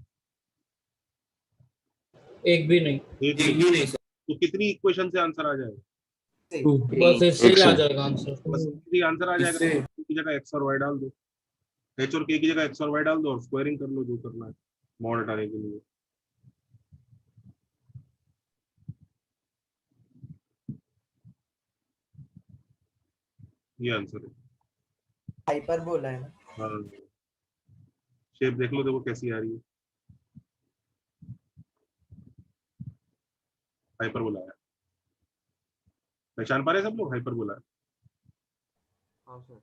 एक भी नहीं। एक भी नहीं। तो कितनी इक्वेशन से आंसर आ जाएगा? बस इससे ही एक आ से। जाएगा आंसर। बस इतनी आंसर आ जाएगा। तो की जगह x और y डाल दो, h और k की जगह x और y डाल दो और स्क्वायरिंग कर लो जो करना है मॉड हटाने के लिए। ये आंसर है। हाइपरबोला है ना? हाँ, शेप देख लो, देखो कैसी आ रही है। हाइपरबोला है। पहचान पा रहे हैं सब लोग हाइपरबोला है? हाँ, sir.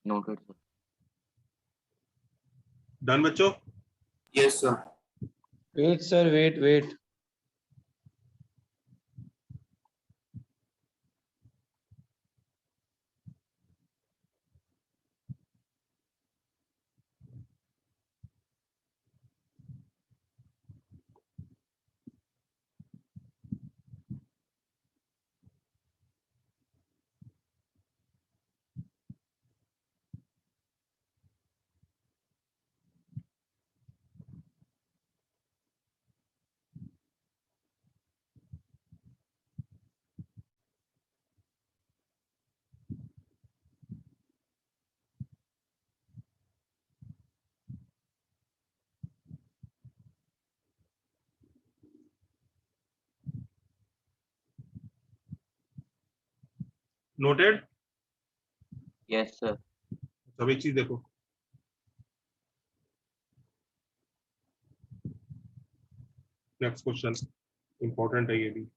Noted, sir. डन बच्चों? Yes, sir. Wait, sir. Wait. Noted? Yes, sir. सब एक चीज देखो, नेक्स्ट क्वेश्चन इंपॉर्टेंट है ये भी।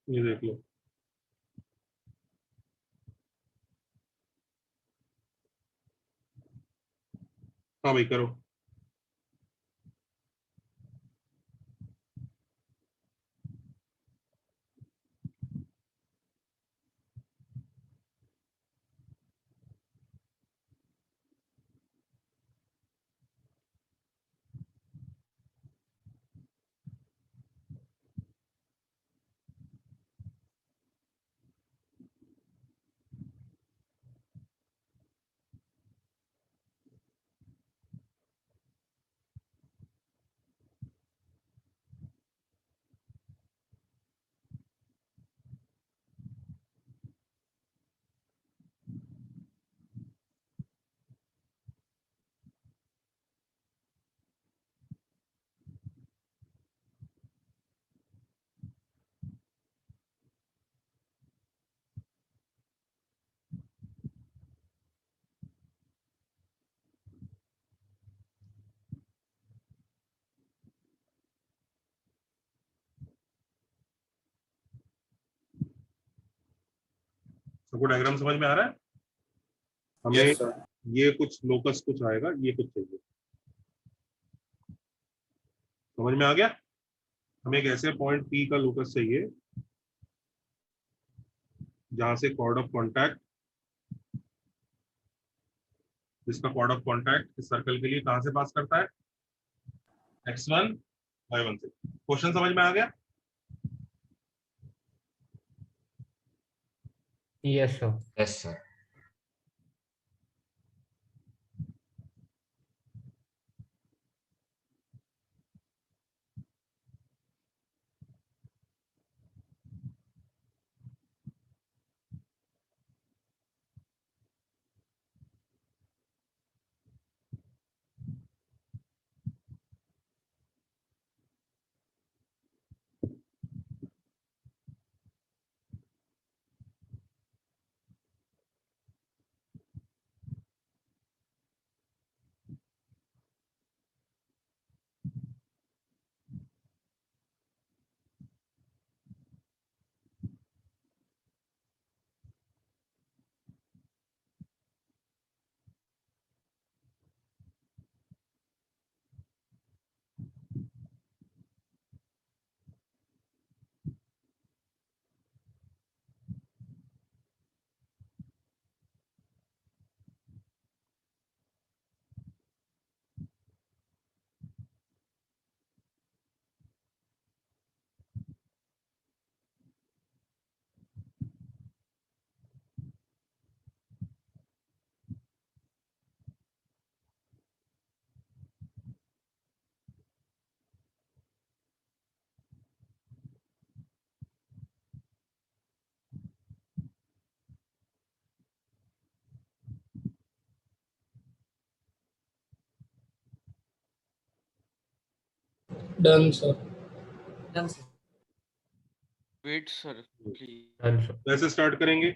ये देख लो, हाँ भाई करो। सबको डायग्राम समझ में आ रहा है? हमें ये कुछ लोकस कुछ आएगा, ये कुछ चाहिए, समझ में आ गया? हमें एक ऐसे पॉइंट पी का लोकस चाहिए जहां से कॉर्ड ऑफ कॉन्टैक्ट, जिसका कॉर्ड ऑफ कॉन्टैक्ट इस सर्कल के लिए कहां से पास करता है? x1 y1 से। क्वेश्चन समझ में आ गया? Yes sir. Yes sir. Done sir. Done sir. Wait sir please. Done sir. कैसे स्टार्ट करेंगे?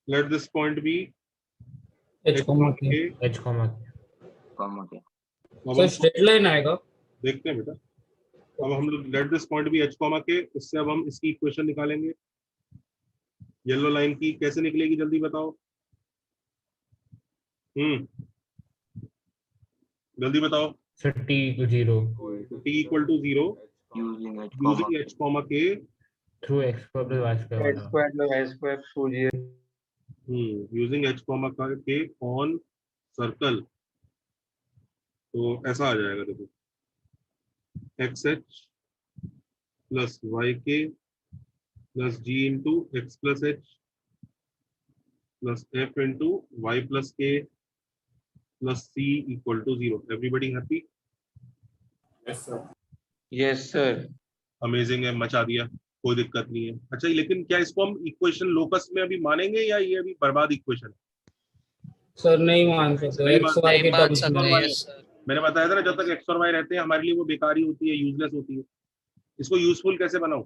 Let this point be h comma k। H comma comma. Sir straight line आएगा? देखते हैं बेटा। अब हम लोग let this point be h comma k, इससे अब हम इसकी इक्वेशन निकालेंगे। येलो लाइन की कैसे निकलेगी जल्दी बताओ। जल्दी बताओ। Sir t = 0 t equal to 0 Using h using comma. h comma k through x square y square वाला। Using h comma k on circle. तो ऐसा आ जाएगा, देखो xh plus yk plus g into x plus h plus f into y plus k plus c equal to 0। Everybody happy? Yes sir. Amazing है, मचा दिया, कोई दिक्कत नहीं है। अच्छा, लेकिन क्या इसको हम इक्वेशन लोकस में अभी मानेंगे या ये अभी बर्बाद इक्वेशन? सर नहीं मान सकते, नहीं x मान y के मान टर्म्स सकते में। हैं सर। मैंने बताया था ना, जब तक एक्स और वाई रहते हैं हमारे लिए वो बेकार ही होती है, यूजलेस होती है। इसको यूजफुल कैसे बनाऊं?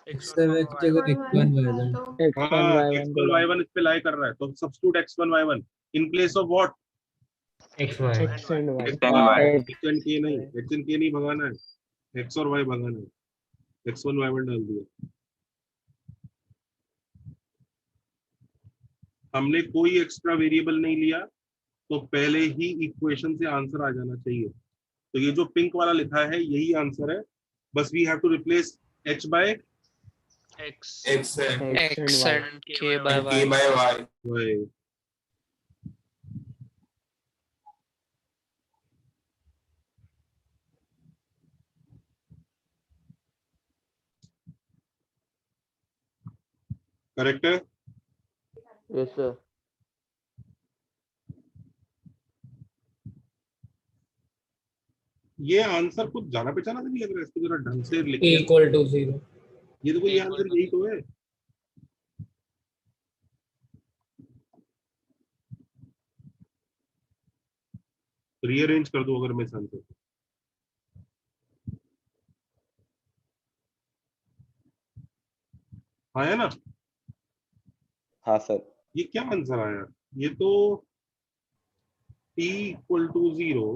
x7 की जगह x1 y1। हाँ, x1 y1 इस पे लाई कर रहा है, तो substitute x1 y1 in place of what? x y X and y. h and k नहीं, h एंड k नहीं भगाना है, x और y भगाना है। x1 y1 डाल दिया। हमने कोई एक्स्ट्रा वेरिएबल नहीं लिया, तो पहले ही इक्वेशन से आंसर आ जाना चाहिए। तो ये जो पिंक वाला लिखा है यही आंसर है, बस we have to replace h by X X and X and K by K Y. by Y. y। Correct है? Yes sir. ये आंसर कुछ जाना पहचाना तो नहीं लग रहा है, इसको जरा ढंग से A लिखिए। equal to 0. ये देखो ये आंसर यही तो है। रीअरेंज कर दो अगर मैं इस आंसर को। आया ना? हाँ सर। ये क्या आंसर आया? ये तो t equal to 0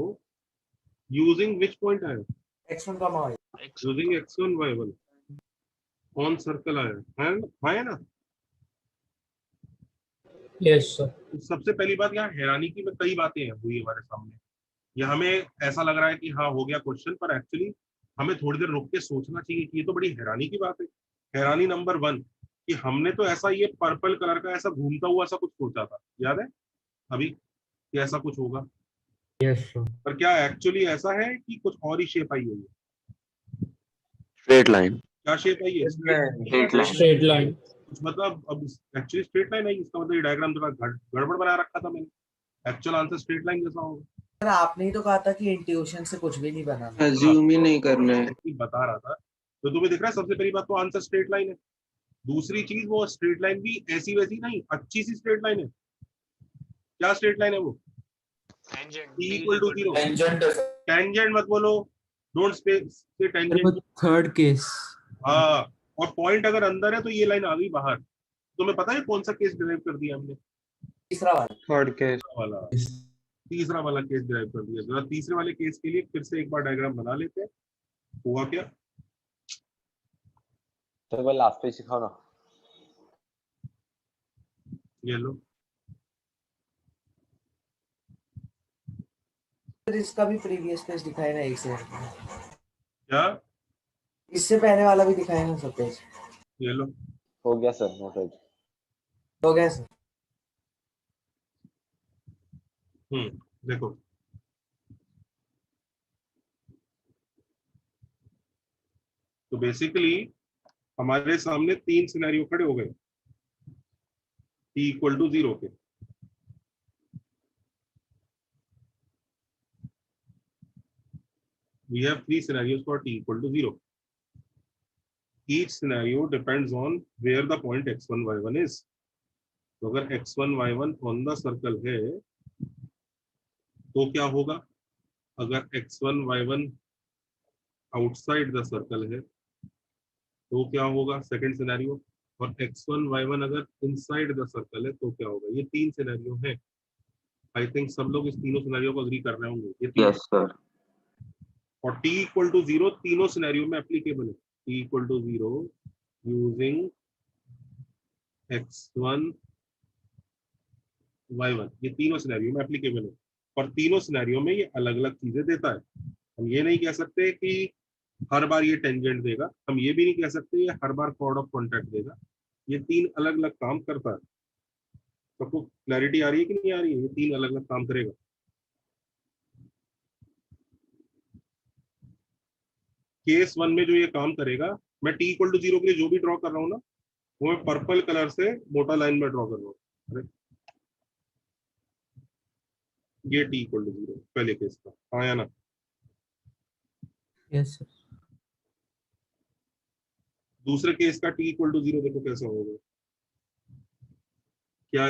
using which point आया? x1 का मान using x1 y1 on circle आया है ना? Yes sir. तो सबसे पहली बात, यहाँ हैरानी की में कई बातें हैं हुई हमारे सामने। ये हमें ऐसा लग रहा है कि हाँ हो गया क्वेश्चन, पर एक्चुअली हमें थोड़ी देर रुक के सोचना चाहिए कि ये तो बड़ी हैरानी की बात है। हैरानी नंबर 1 कि हमने तो ऐसा ये पर्पल कलर का ऐसा घूमता हुआ ऐसा कुछ सोचा था, याद है अभी कि ऐसा कुछ होगा? Yes sir. पर क्या एक्चुअली ऐसा है कि कुछ और ही शेप आई हुई है? Straight line. क्या शेप आई है? Straight line. Straight line. कुछ मतलब अब एक्चुअली स्ट्रेट लाइन है, इसका मतलब ये डायग्राम थोड़ा गड़बड़ बना रखा था मैंने। एक्चुअल आंसर स्ट्रेट लाइन जैसा होगा। सर आपने ही तो कहा था कि इंट्यूशन से कुछ भी नहीं बनाना। Assume ही नहीं करना है। बता रहा था तो तुम्हें दिख रहा है। सबसे पहली बात तो आंसर स्ट्रेट लाइन है। दूसरी चीज, वो स्ट्रेट लाइन भी ऐसी वैसी नहीं, अच्छी सी स्ट्रेट लाइन है। क्या स्ट्रेट लाइन है वो? Tangent. Equal to 0। Tangent. Tangent मत बोलो, don't say tangent. Third case. हाँ, और पॉइंट अगर अंदर है तो ये लाइन आ गई बाहर। तुम्हें पता है कौन सा केस डिराइव कर दिया हमने? तीसरा वाला। थर्ड केस वाला तीसरा वाला केस डिराइव कर दिया। जरा तीसरे वाले केस के लिए फिर से एक बार डायग्राम बना लेते हैं। हुआ क्या? सर वो लास्ट पे सिखाओ ना। ये लो, सर इसका भी प्रीवियस पेज दिखाए ना एक से। क्या? इससे पहले वाला भी दिखाए ना सब पेज। ये लो, हो गया सर नोटेड। हो गया सर। देखो तो बेसिकली हमारे सामने 3 सिनेरियो खड़े हो गए t इक्वल टू 0 के। We have 3 scenarios for t equal to 0. Each scenario depends on where the point x1 y1 is. तो अगर x1 y1 on the circle है तो क्या होगा? अगर x1 y1 outside the circle है तो क्या होगा? Second scenario. और x1 y1 अगर इनसाइड द सर्कल है तो क्या होगा? ये 3 सिनेरियो है। आई थिंक सब लोग इस तीनों सिनेरियो को अग्री कर रहे होंगे। ये तीन Yes sir. और t इक्वल टू 0 तीनों सिनेरियो में एप्लीकेबल है। t equal to 0 using x1 y1, ये तीनों सिनेरियो में एप्लीकेबल है। और तीनों सिनेरियो में ये अलग अलग चीजें देता है। हम ये नहीं कह सकते कि हर बार ये टेंजेंट देगा, हम ये भी नहीं कह सकते ये हर बार कॉर्ड ऑफ कॉन्टैक्ट देगा। ये 3 अलग अलग काम करता है। सबको क्लैरिटी आ रही है कि नहीं आ रही है? ये 3 अलग अलग काम करेगा। केस 1 में जो ये काम करेगा, मैं t इक्वल टू 0 के लिए जो भी ड्रॉ कर रहा हूँ ना, वो मैं पर्पल कलर से मोटा लाइन में ड्रॉ कर रहा हूँ। ये t इक्वल टू 0 पहले केस का, हाँ या ना? Yes sir. दूसरे केस का t इक्वल टू 0 देखो कैसा होगा। क्या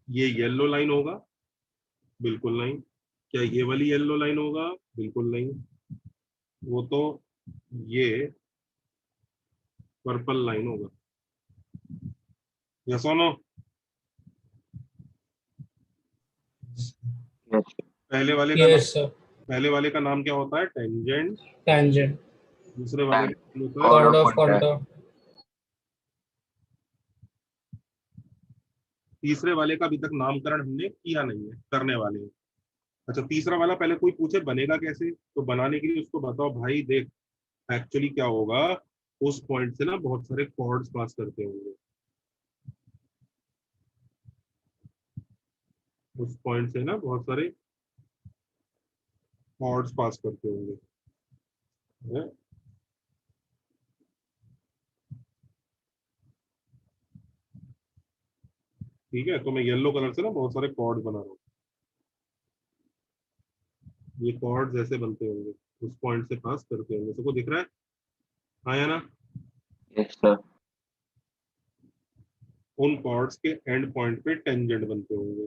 ये येलो लाइन होगा? बिल्कुल नहीं। क्या ये वाली येलो लाइन होगा? बिल्कुल नहीं। वो तो ये पर्पल लाइन होगा। यस और नो? Yes. पहले वाले का Yes sir. पहले वाले का नाम क्या होता है? टेंजेंट। Tangent. दूसरे वाले का नाम होता है Chord of contour. तीसरे वाले का अभी तक नामकरण हमने किया नहीं है, करने वाले हैं। अच्छा, तीसरा वाला पहले कोई पूछे बनेगा कैसे, तो बनाने के लिए उसको बताओ भाई देख एक्चुअली क्या होगा, उस पॉइंट से ना बहुत सारे कॉर्ड्स पास करते होंगे, उस पॉइंट से ना बहुत सारे कॉर्ड्स पास करते होंगे, है? ठीक है, तो मैं येलो कलर से ना बहुत सारे कॉर्ड्स बना रहा हूँ, ये कॉर्ड्स ऐसे बनते होंगे, उस पॉइंट से पास करते होंगे, सबको दिख रहा है? हाँ या ना? Yes, sir. उन कॉर्ड्स के एंड पॉइंट पे टेंजेंट बनते होंगे,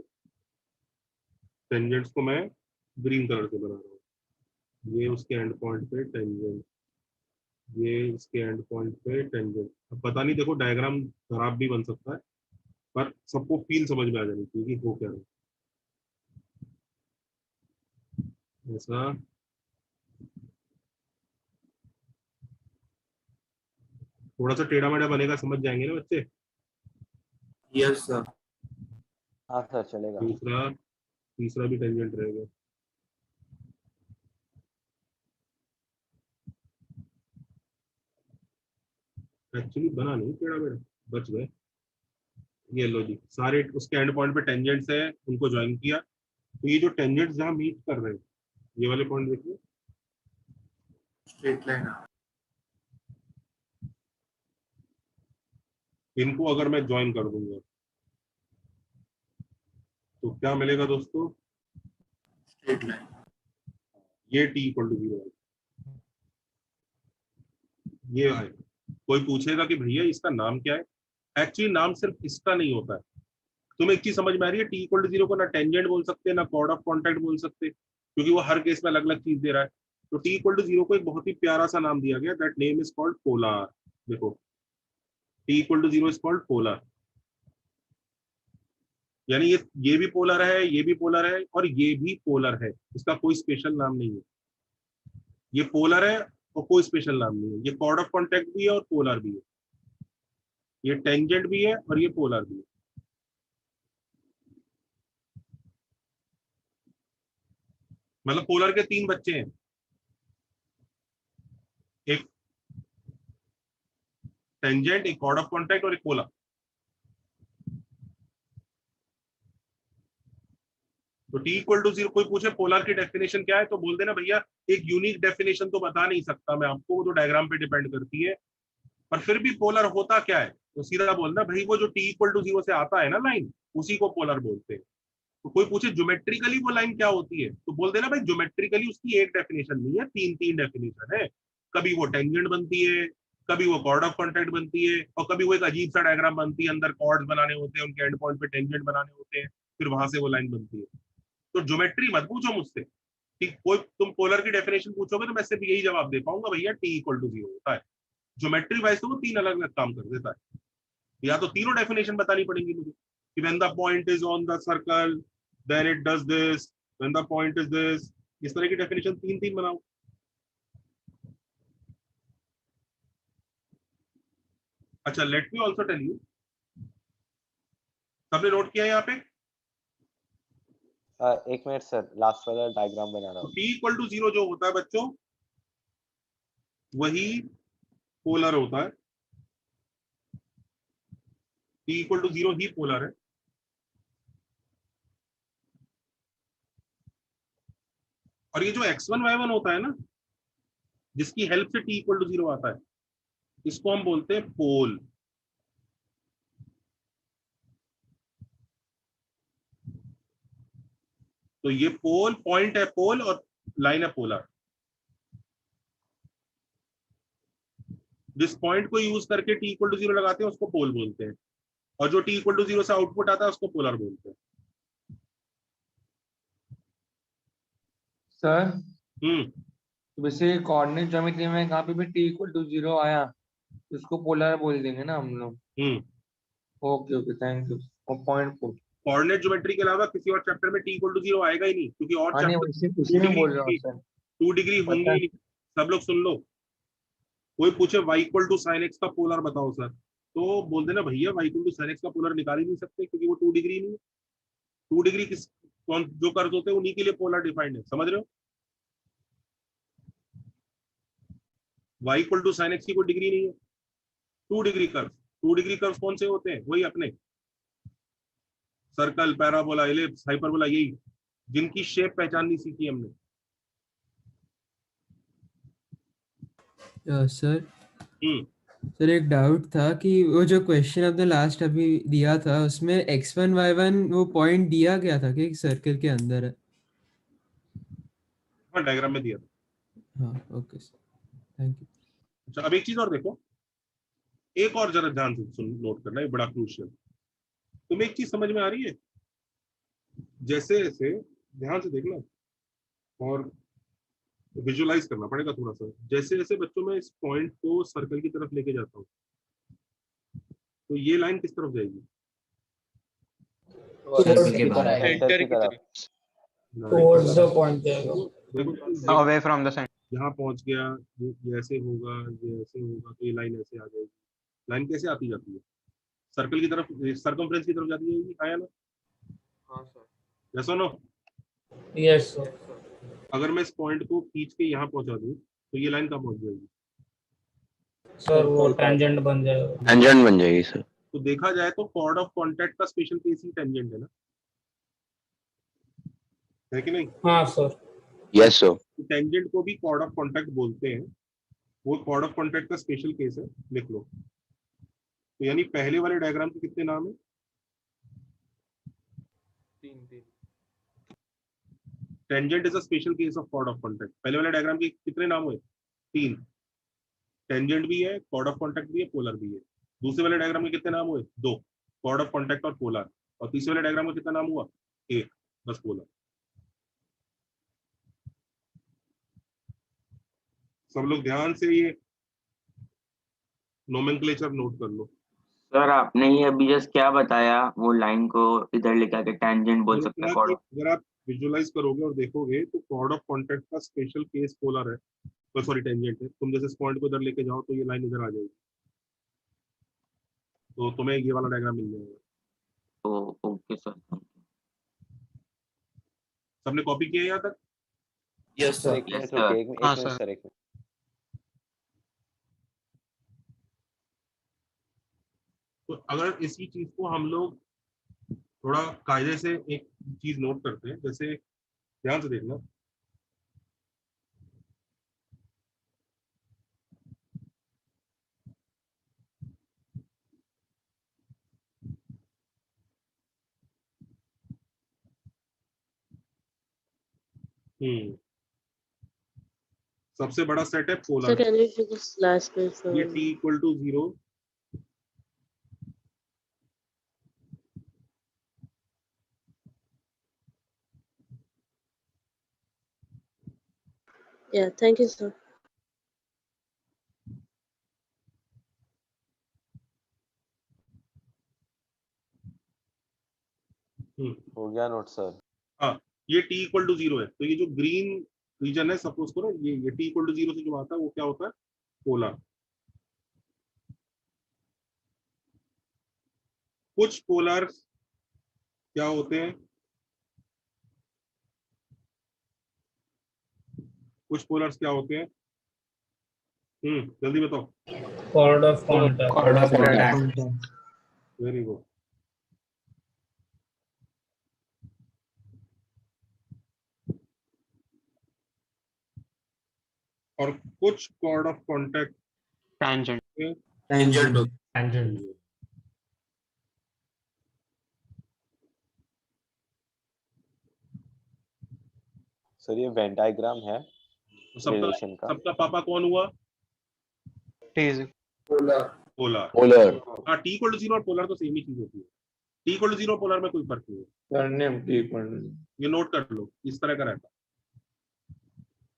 टेंजेंट्स को मैं ग्रीन कलर से बना रहा हूँ, ये उसके एंड पॉइंट पे टेंजेंट, ये इसके एंड पॉइंट पे टेंजेंट। अब पता नहीं, देखो डायग्राम खराब भी बन सकता है, पर सबको फील समझ में आ जानी चाहिए कि हो क्या रहा है। ऐसा थोड़ा सा टेढ़ा मेढ़ा बनेगा, समझ जाएंगे ना बच्चे? Yes sir. हाँ सर चलेगा। दूसरा तीसरा भी टेंजेंट रहेगा, एक्चुअली बना नहीं टेढ़ा मेढ़ा, बच गए। ये लो जी, सारे उसके एंड पॉइंट पे टेंजेंट्स है, उनको ज्वाइन किया, तो ये जो टेंजेंट्स जहाँ मीट कर रहे हैं, ये वाले पॉइंट देखिए, स्ट्रेट लाइन। इनको अगर मैं ज्वाइन कर दूंगा तो क्या मिलेगा दोस्तों? Straight line. ये t इक्वल टू 0 ये आए। कोई पूछेगा कि भैया इसका नाम क्या है, एक्चुअली नाम सिर्फ इसका नहीं होता है। तुम्हें एक चीज समझ में आ रही है, t इक्वल टू 0 को ना टेंजेंट बोल सकते ना कॉर्ड ऑफ कॉन्टैक्ट बोल सकते, क्योंकि वो हर केस में अलग अलग चीज दे रहा है। तो t इक्वल टू 0 को एक बहुत ही प्यारा सा नाम दिया गया, that name is called polar. देखो t equal to 0 is called polar, यानी ये भी पोलर है, ये भी पोलर है और ये भी पोलर है, इसका कोई स्पेशल नाम नहीं है। ये पोलर है और कोई स्पेशल नाम नहीं है, ये कॉर्ड ऑफ कॉन्टैक्ट भी है और पोलर भी है, ये टेंजेंट भी है और ये पोलर भी है। मतलब पोलर के तीन बच्चे हैं, एक टेंजेंट, एक कॉर्ड ऑफ कॉन्टैक्ट और एक पोलर। तो t इक्वल टू 0 कोई पूछे पोलर की डेफिनेशन क्या है, तो बोल देना भैया एक यूनिक डेफिनेशन तो बता नहीं सकता मैं आपको, वो तो डायग्राम पे डिपेंड करती है, पर फिर भी पोलर होता क्या है, तो सीधा बोलना भाई वो जो t इक्वल टू 0 से आता है ना लाइन, उसी को पोलर बोलते हैं। तो कोई पूछे ज्योमेट्रिकली वो लाइन क्या होती है, तो बोल देना भाई ज्योमेट्रिकली उसकी एक डेफिनेशन नहीं है, तीन तीन डेफिनेशन है। कभी वो टेंजेंट बनती है, कभी वो कॉर्ड ऑफ कॉन्टैक्ट बनती है, और कभी वो एक अजीब सा डायग्राम बनती है, अंदर कॉर्ड्स बनाने होते हैं, उनके एंड पॉइंट पे टेंजेंट बनाने होते हैं, फिर वहां से वो लाइन बनती है। तो ज्योमेट्री मत पूछो मुझसे, ठीक? कोई तुम पोलर की डेफिनेशन पूछोगे तो मैं सिर्फ यही जवाब दे पाऊंगा, भैया t इक्वल टू 0 होता है। ज्योमेट्री वाइज तो वो तीन अलग अलग काम कर देता है, या तो तीनों डेफिनेशन बतानी पड़ेंगी मुझे कि when the point is on the circle then it does this, when the point is this, इस तरह की डेफिनेशन तीन तीन बनाओ। अच्छा, let me also tell you, सबने नोट किया यहाँ पे? एक मिनट सर, लास्ट वाला डायग्राम बना रहा तो हूँ। t इक्वल टू 0 जो होता है बच्चों, वही पोलर होता है, t इक्वल टू 0 ही पोलर है। और ये जो x1 y1 होता है ना, जिसकी हेल्प से t इक्वल टू 0 आता है, इसको हम बोलते हैं पोल। तो ये पोल पॉइंट है, पोल, और लाइन है पोलर। जिस पॉइंट को यूज करके t इक्वल टू 0 लगाते हैं उसको पोल बोलते हैं, और जो t इक्वल टू 0 से आउटपुट आता है उसको पोलर बोलते हैं। सर हम्म, तो वैसे कोऑर्डिनेट ज्योमेट्री में कहाँ पे भी t इक्वल टू 0 आया तो उसको पोलर बोल देंगे ना हम लोग। Okay okay, thank you. और पॉइंट को कोऑर्डिनेट ज्योमेट्री के अलावा किसी और चैप्टर में t इक्वल टू 0 आएगा ही नहीं, क्योंकि और हाँ नहीं, चैप्टर उसी में बोल रहा हूँ सर। 2 डिग्री होंगी पता ही नहीं। सब लोग सुन लो, कोई पूछे y equal to sine x का पोलर बताओ सर, तो बोल देना भैया y equal to sin x का पोलर निकाल ही नहीं सकते क्योंकि वो 2 डिग्री नहीं है। 2 डिग्री किस कौन जो कर्व होते हैं उन्हीं के लिए पोलर डिफाइंड है, समझ रहे हो? y equal to sin x की कोई डिग्री नहीं है, 2 डिग्री कर्व। 2 डिग्री कर्व कौन से होते हैं? वही अपने सर्कल, पैराबोला, इलिप्स, हाइपरबोला, यही जिनकी शेप पहचाननी सीखी हमने। सर हम्म सर एक डाउट था कि वो जो क्वेश्चन आपने लास्ट अभी दिया था उसमें x1 y1 वो पॉइंट दिया गया था कि सर्कल के अंदर है? हाँ, डायग्राम में दिया था। हाँ ओके सर, थैंक यू। अच्छा, अब एक चीज और देखो, एक और जरा ध्यान से सुन, नोट करना, ये बड़ा क्रूशियल। तुम्हें एक चीज समझ में आ रही है? जैसे जैसे ध्यान से देखना और विजुअलाइज करना पड़ेगा थोड़ा सा। जैसे जैसे बच्चों में इस पॉइंट को सर्कल की तरफ लेके जाता हूँ तो ये लाइन किस तरफ जाएगी? सर्कल के की बाहर, तरफ, सेंटर की तरफ। टुवर्ड्स द पॉइंट जाएगा। देखो अवे फ्रॉम द सेंटर। यहाँ पहुंच गया, ये ऐसे होगा, ये ऐसे होगा, तो ये लाइन ऐसे आ जाएगी। लाइन कैसे आती जाती है? सर्कल की तरफ, सर्कमफ्रेंस की तरफ जाती है, हाँ या ना? हाँ सर। यस और नो? Yes sir. अगर मैं इस पॉइंट को खींच के यहाँ पहुंचा दूं तो ये लाइन कहाँ पहुंच जाएगी? सर वो टेंजेंट बन जाएगा। टेंजेंट बन जाएगी सर। तो देखा जाए तो कॉर्ड ऑफ कॉन्टैक्ट का स्पेशल केस ही टेंजेंट है ना, है कि नहीं? हाँ सर। Yes sir. तो टेंजेंट को भी कॉर्ड ऑफ कॉन्टैक्ट बोलते हैं, वो कॉर्ड ऑफ कॉन्टैक्ट का स्पेशल केस है, लिख लो। तो यानी पहले वाले डायग्राम के कितने नाम है? 3 tangent is a special case of chord of contact. पहले वाले डायग्राम के कितने नाम हुए? 3। टेंजेंट भी है, कॉर्ड ऑफ कॉन्टैक्ट भी है, पोलर भी है। दूसरे वाले डायग्राम के कितने नाम हुए? 2, कॉर्ड ऑफ कॉन्टैक्ट और पोलर। और तीसरे वाले डायग्राम में कितना नाम हुआ? 1, बस पोलर। सब लोग ध्यान से ये नोमेनक्लेचर नोट कर लो। सर आपने ये अभी जस्ट क्या बताया, वो लाइन को इधर लेके आके टेंजेंट बोल सकते हैं कॉर्ड। अगर आप विजुअलाइज करोगे और देखोगे तो कॉर्ड ऑफ कॉन्टैक्ट का स्पेशल केस पोलर है, तो सॉरी टेंजेंट है। तुम जैसे इस पॉइंट को इधर लेके जाओ तो ये लाइन इधर आ जाएगी, तो तुम्हें ये वाला डायग्राम मिल जाएगा। तो ओके सर। सबने कॉपी किया है यहाँ तक? Yes sir. एक मिनट Yes, रुकिए, sir. एक हाँ, मिनट sir. सर, एक मिनट। तो अगर इसी चीज को हम लोग थोड़ा कायदे से एक चीज नोट करते हैं, जैसे ध्यान से देखना, सबसे बड़ा सेट है Sir, polar. can you do this last page for ये me? t equal to 0, Yeah, thank you, sir. हो गया नोट सर। हाँ, ये t इक्वल टू 0 है, तो ये जो ग्रीन रीजन है, सपोज करो ये t इक्वल टू 0 से जो आता है वो क्या होता है? पोलर। कुछ पोलर क्या होते हैं? कुछ पोलर्स क्या होते हैं? जल्दी बताओ। Chord of contact. Very good. और कुछ chord of contact Tangent. Tangent. Sir ये वेन डायग्राम है तो सबका रिलेशन का। सबका पापा कौन हुआ? T is polar. पोलर। हाँ, t इक्वल टू 0 और पोलर तो सेम ही चीज होती है। t इक्वल टू 0 और पोलर में कोई फर्क नहीं है, सरनेम ठीक पढ़ लो। ये नोट कर लो, इस तरह का रहता है।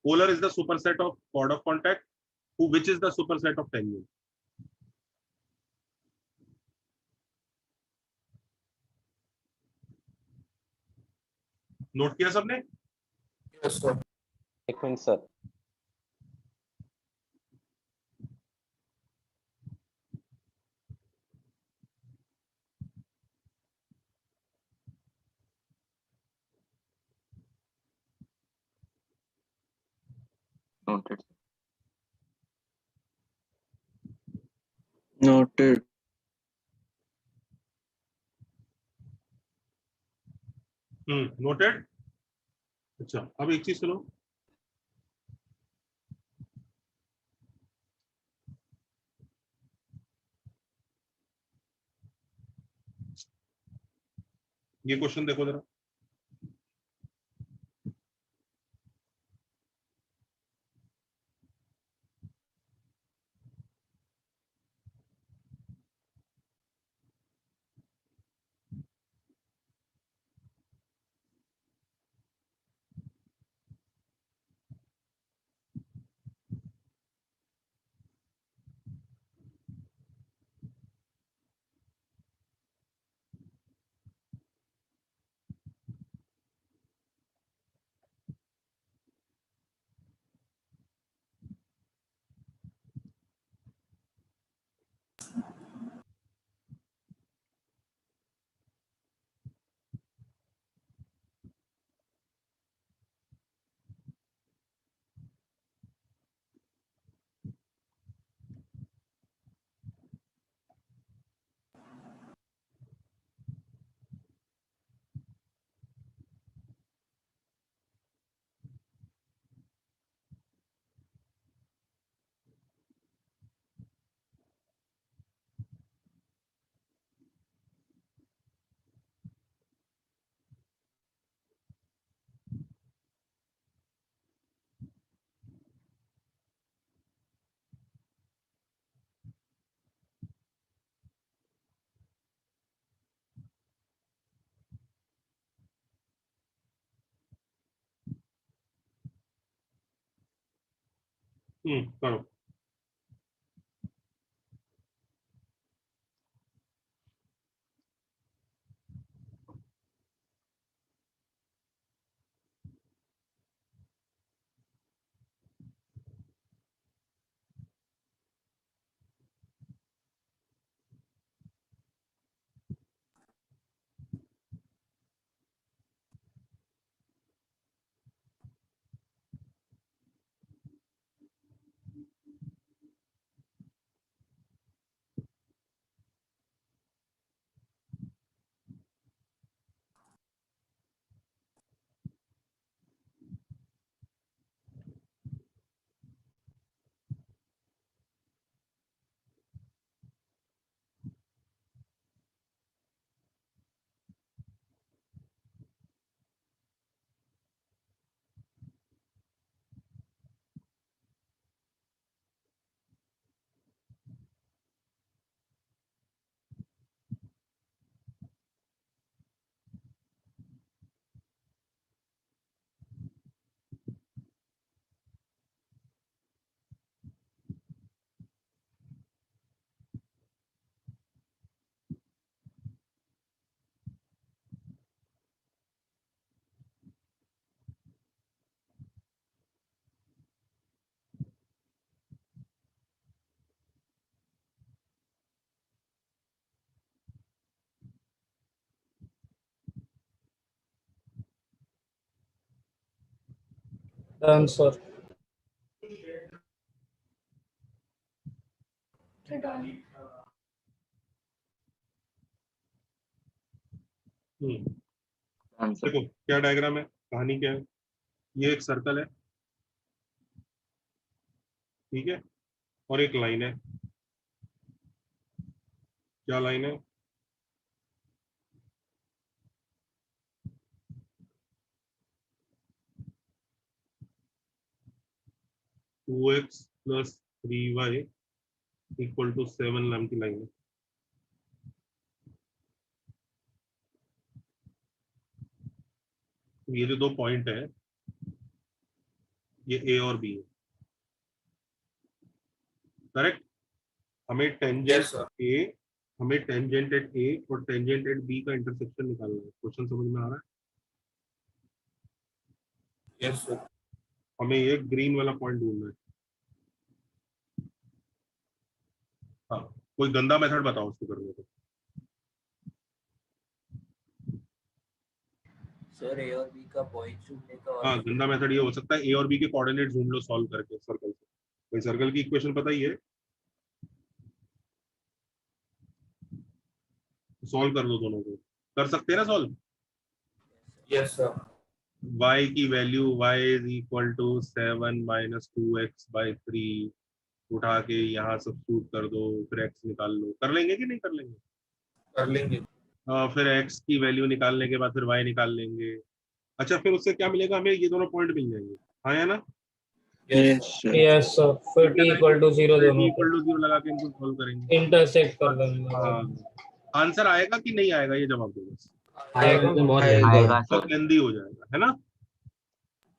Polar is the superset of chord of contact, which is the superset of tangent. Note किया सबने? Yes sir. एक minute sir. Noted. Noted. Noted. अच्छा, अब एक चीज सुनो, ये क्वेश्चन देखो जरा। करो। Done sir. आंसर देखो क्या डायग्राम है, कहानी क्या है। ये एक सर्कल है, ठीक है, और एक लाइन है। क्या लाइन है? Two x plus 3y equal to 7 नाम की लाइन है। ये जो दो पॉइंट है, ये ए और बी है, करेक्ट। हमें टेंजेंट ए, हमें टेंजेंट एट ए और टेंजेंट एट बी का इंटरसेक्शन निकालना है। क्वेश्चन समझ में आ रहा है? Yes sir. हमें ये ग्रीन वाला पॉइंट ढूंढना है। हाँ, कोई गंदा मेथड बताओ उसको करने को। सर ए और बी का पॉइंट ढूंढने का और हाँ, गंदा मेथड ये हो सकता है, ए और बी के कोऑर्डिनेट ढूंढ लो सॉल्व करके सर्कल से। भाई सर्कल की इक्वेशन पता ही है, सॉल्व कर लो दोनों को। कर सकते हैं ना सॉल्व? Yes sir. y की value y is equal to 7 minus 2x/3 उठा के यहाँ सब्स्टिट्यूट कर दो, फिर x निकाल लो। कर लेंगे कि नहीं कर लेंगे? कर लेंगे। फिर x की वैल्यू निकालने के बाद फिर y निकाल लेंगे। अच्छा, फिर उससे क्या मिलेगा हमें? ये दोनों पॉइंट मिल जाएंगे। हाँ या ना? यस सर, फिर t इक्वल टू 0 दोनों इक्वल टू 0 लगा के इनको सॉल्व करेंगे, इंटरसेक्ट कर देंगे। हाँ। आंसर आएगा कि नहीं आएगा, ये जवाब दो बस। आएगा बहुत सर। लेंदी हो जाएगा, है ना?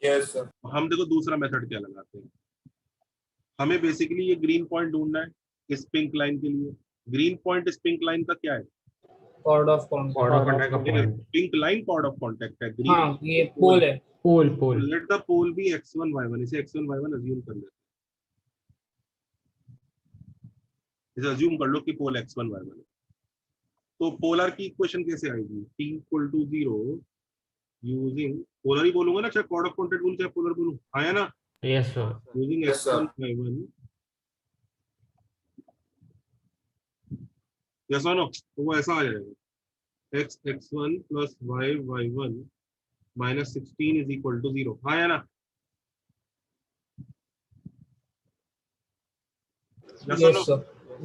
Yes sir. हम देखो दूसरा मेथड क्या लगाते हैं। हमें बेसिकली ये ग्रीन पॉइंट ढूंढना है इस पिंक लाइन के लिए। ग्रीन पॉइंट इस पिंक लाइन का क्या है? Chord of contact. Pink line chord of contact है। ग्रीन हाँ, ये पोल है। Pole let the pole be x1 y1। इसे x1 y1 अज्यूम कर लेते हैं। इसे अज्यूम कर लो कि पोल x1 y1 है। तो पोलर की इक्वेशन कैसे आएगी? t equal to 0 using, polar ही बोलूंगा ना, चाहे कॉर्ड ऑफ कॉन्टैक्ट बोलूं चाहे पोलर बोलूं, आया ना? Yes sir. Using Yes, sir. x1 y1। Yes और नो? तो वो ऐसा आ जाएगा x x1 plus y y1 minus 16 is equal to 0। हाँ या ना? Yes sir,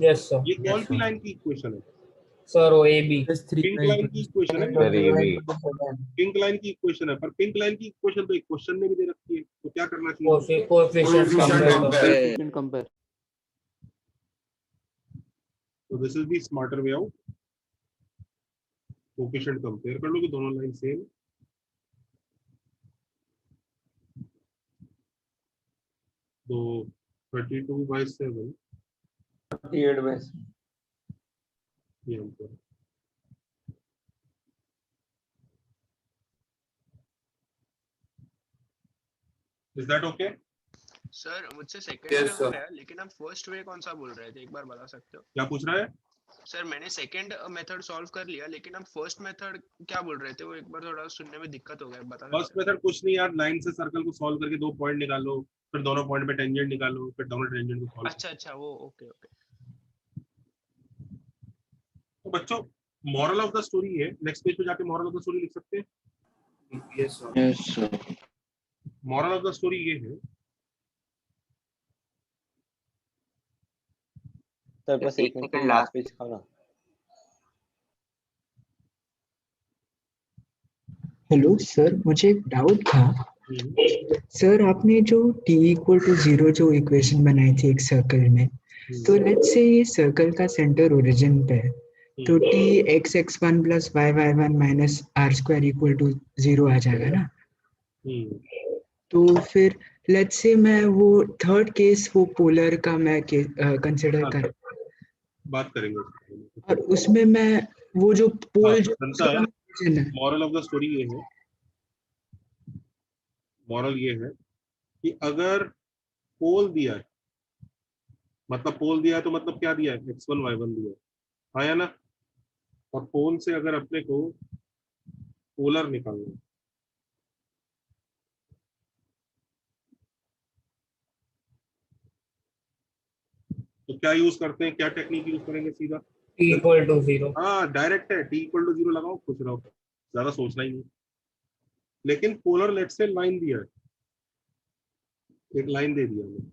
yes sir. ये कौन सी लाइन की इक्वेशन है? सर वो ए बी पिंक लाइन की इक्वेशन है। पिंक लाइन की इक्वेशन है, पर पिंक लाइन की इक्वेशन तो एक क्वेश्चन में भी दे रखी है, तो क्या करना चाहिए? Coefficient compare. तो this is the smarter way out. Coefficient compare कर लो कि दोनों लाइन सेम। तो 32/7 38/7 ये आंसर है। Is that okay? सर मुझसे सेकंड Yes, वे sir. हो गया, लेकिन आप फर्स्ट वे कौन सा बोल रहे थे, एक बार बता सकते हो? क्या पूछ रहा है? सर मैंने सेकंड मेथड सॉल्व कर लिया, लेकिन आप फर्स्ट मेथड क्या बोल रहे थे, वो एक बार थोड़ा सुनने में दिक्कत हो गया, बता फर्स्ट सकते मेथड कुछ नहीं यार, लाइन से सर्कल को सॉल्व करके दो पॉइंट निकालो, फिर दोनों पॉइंट पे टेंजेंट निकालो, फिर दोनों टेंजेंट को हो? सॉल्व। अच्छा वो ओके। तो बच्चों मॉरल ऑफ द स्टोरी है, नेक्स्ट पेज पे जाके मॉरल ऑफ द स्टोरी लिख सकते हैं। Yes sir. Moral of the story ये है, सर बस एक मिनट के लिए लास्ट पेज दिखाओ ना। हेलो सर, मुझे एक डाउट था। सर आपने जो t इक्वल टू 0 जो इक्वेशन बनाई थी एक सर्कल में, तो लेट्स से ये सर्कल का सेंटर ओरिजिन पे है, तो t x(x1 plus y(y1) minus r² equal to 0 आ जाएगा ना? तो फिर लेट्स से मैं वो थर्ड केस वो पोलर का मैं कंसिडर कर बात करेंगे। और उसमें मैं वो जो पोल जो मॉरल ऑफ द स्टोरी ये है, मॉरल ये है कि अगर पोल दिया है, मतलब पोल दिया है तो मतलब क्या दिया है? x1 y1 दिया है, हाँ या ना? और पोल से अगर अपने को पोलर निकालना है, तो क्या यूज करते हैं, क्या टेक्निक यूज करेंगे? सीधा t इक्वल टू 0। हाँ डायरेक्ट है, t इक्वल टू 0 लगाओ, खुश रहो, ज्यादा सोचना ही नहीं। लेकिन पोलर लेट से लाइन दिया है, एक लाइन दे दिया हमें,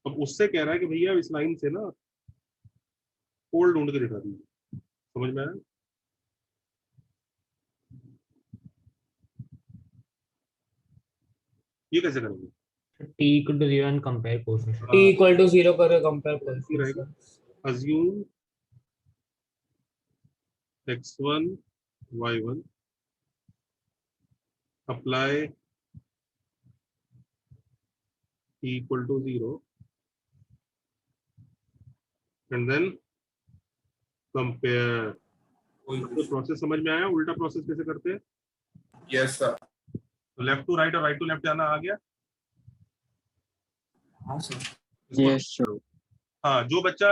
अब उससे कह रहा है कि भैया इस लाइन से ना पोल ढूंढ के दिखा दीजिए। समझ में आया? ये कैसे करेंगे? t equal to 0 and compare coefficient. t equal to 0 करके कंपेयर करो। assume x1 y1 apply t equal to 0 and then compare। तो प्रोसेस समझ में आया? उल्टा प्रोसेस कैसे करते हैं? Yes sir. तो लेफ्ट टू राइट और राइट टू लेफ्ट जाना आ गया? हाँ सर। Yes sir. हाँ, जो बच्चा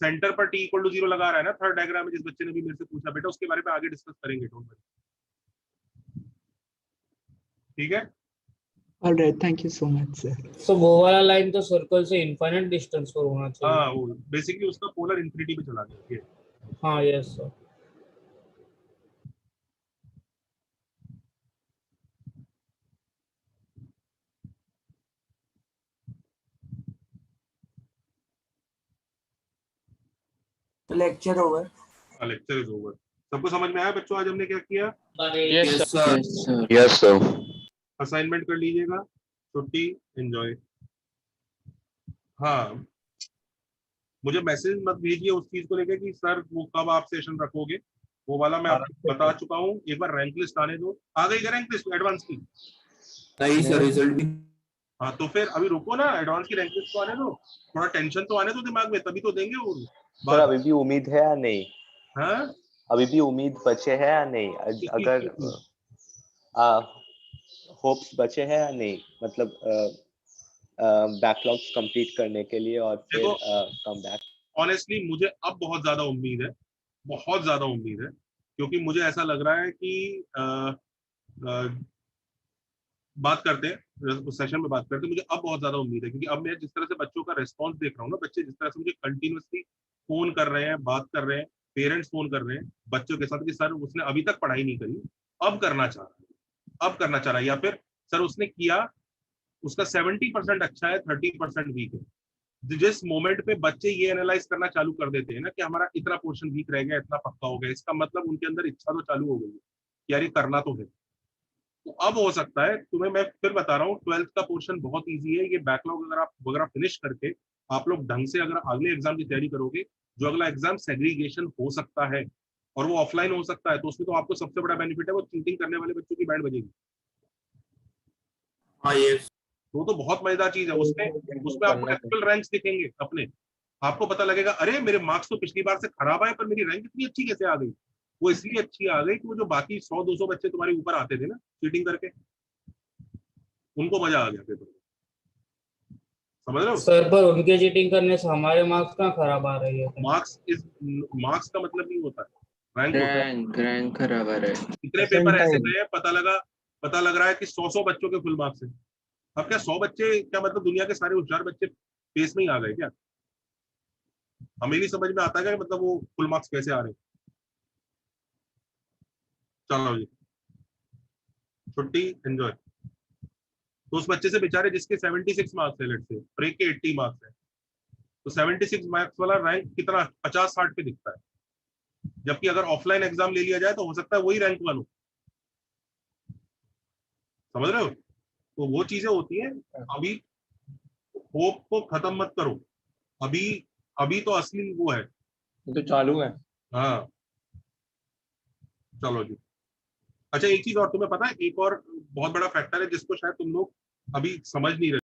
सेंटर पर t इक्वल टू 0 लगा रहा है ना, थर्ड डायग्राम में जिस बच्चे ने भी मेरे से पूछा, बेटा उसके बारे में आगे डिस्कस करेंगे, डोंट वरी। ठीक है। Alright, thank you so much sir. So वो वाला लाइन तो सर्कल से इनफाइनाइट डिस्टेंस पर होना हाँ, चाहिए। वो बेसिकली उसका पोलर इंफिनिटी पे चला गया ये। हाँ यस सर। तो lecture over. Lecture is over. सबको समझ में आया बच्चों आज हमने क्या किया? Yes sir. Yes sir. Assignment कर लीजिएगा, छुट्टी, एंजॉय। हाँ, मुझे मैसेज मत भेजिए उस चीज को लेकर कि सर वो कब आप सेशन रखोगे, वो वाला मैं आपको बता चुका हूँ। एक बार रैंक लिस्ट आने दो। आ गई क्या रैंक लिस्ट एडवांस की? नहीं सर, रिजल्ट भी। हाँ तो फिर अभी रुको ना, एडवांस की रैंक लिस्ट को आने दो, थोड़ा टेंशन तो आने दो दिमाग में, तभी तो देंगे वो सर अभी भी उम्मीद है या नहीं? हाँ, अभी भी उम्मीद बचे है या नहीं? अगर होप्स बचे हैं या नहीं, मतलब बैकलॉग्स कंप्लीट करने के लिए और फिर कम बैक। ऑनेस्टली मुझे अब बहुत ज्यादा उम्मीद है, बहुत ज्यादा उम्मीद है, क्योंकि मुझे ऐसा लग रहा है कि बात करते हैं सेशन में, बात करते हैं। मुझे अब बहुत ज्यादा उम्मीद है, क्योंकि अब मैं जिस तरह से बच्चों का रिस्पांस देख रहा हूँ ना, बच्चे जिस तरह से मुझे कंटिन्यूअसली फोन कर रहे हैं, बात कर रहे हैं, पेरेंट्स फोन कर रहे हैं बच्चों के साथ कि सर उसने अभी तक पढ़ाई नहीं करी, अब करना चाह रहा है, अब करना चाह रहा है, या फिर सर उसने किया, उसका 70% अच्छा है, 30% वीक है। जिस मोमेंट पे बच्चे ये एनालाइज करना चालू कर देते हैं ना कि हमारा इतना पोर्शन वीक रह गया, इतना पक्का हो गया, इसका मतलब उनके अंदर इच्छा तो चालू हो गई है कि यार ये करना तो है। तो अब हो सकता है तुम्हें, मैं फिर बता रहा हूँ, 12th का पोर्शन बहुत इजी है। ये बैकलॉग अगर आप फिनिश करके आप लोग ढंग से अगर अगले एग्जाम की तैयारी करोगे, जो अगला एग्जाम सेग्रीगेशन हो सकता है और वो ऑफलाइन हो सकता है, तो उसमें तो आपको सबसे बड़ा बेनिफिट है, वो चीटिंग करने वाले बच्चों की बैंड बजेगी। हाँ ये वो तो बहुत मजेदार चीज है। उसमें आपको एक्चुअल रैंक्स दिखेंगे अपने, आपको पता लगेगा अरे मेरे मार्क्स तो पिछली बार से खराब आए, पर मेरी रैंक इतनी अच्छी कैसे आ गई? वो इसलिए अच्छी आ गई कि वो जो बाकी 100-200 बच्चे तुम्हारे ऊपर आते थे ना चीटिंग करके, उनको मजा आ गया पेपर में। समझ रहे हो सर? पर उनके चीटिंग करने से हमारे मार्क्स कहाँ खराब आ रही है? मार्क्स का मतलब नहीं होता है, रैंक होता है। रैंक खराब आ रहा है। इतने पेपर ऐसे गए, पता लग रहा है कि 100 बच्चों के फुल मार्क्स है। अब क्या 100 बच्चे, क्या मतलब दुनिया के सारे होशियार बच्चे पेस में ही आ गए क्या? हमें नहीं समझ में आता है कि मतलब वो फुल मार्क्स कैसे आ रहे हैं। चलो जी, छुट्टी, एंजॉय। तो उस बच्चे से बेचारे जिसके 76 मार्क्स है, लेट से, और एक के 80 मार्क्स है, तो 76 मार्क्स वाला रैंक कितना 50-60 पे दिखता है, जबकि अगर ऑफलाइन एग्जाम ले लिया जाए तो हो सकता है वही रैंक 1 हो। समझ रहे हो? तो वो चीजें होती हैं। अभी होप को खत्म मत करो, अभी अभी तो असली वो है, तो चालू है। हाँ चलो जी। अच्छा एक चीज और तुम्हें पता है, एक और बहुत बड़ा फैक्टर है जिसको शायद तुम लोग अभी समझ नहीं रहे।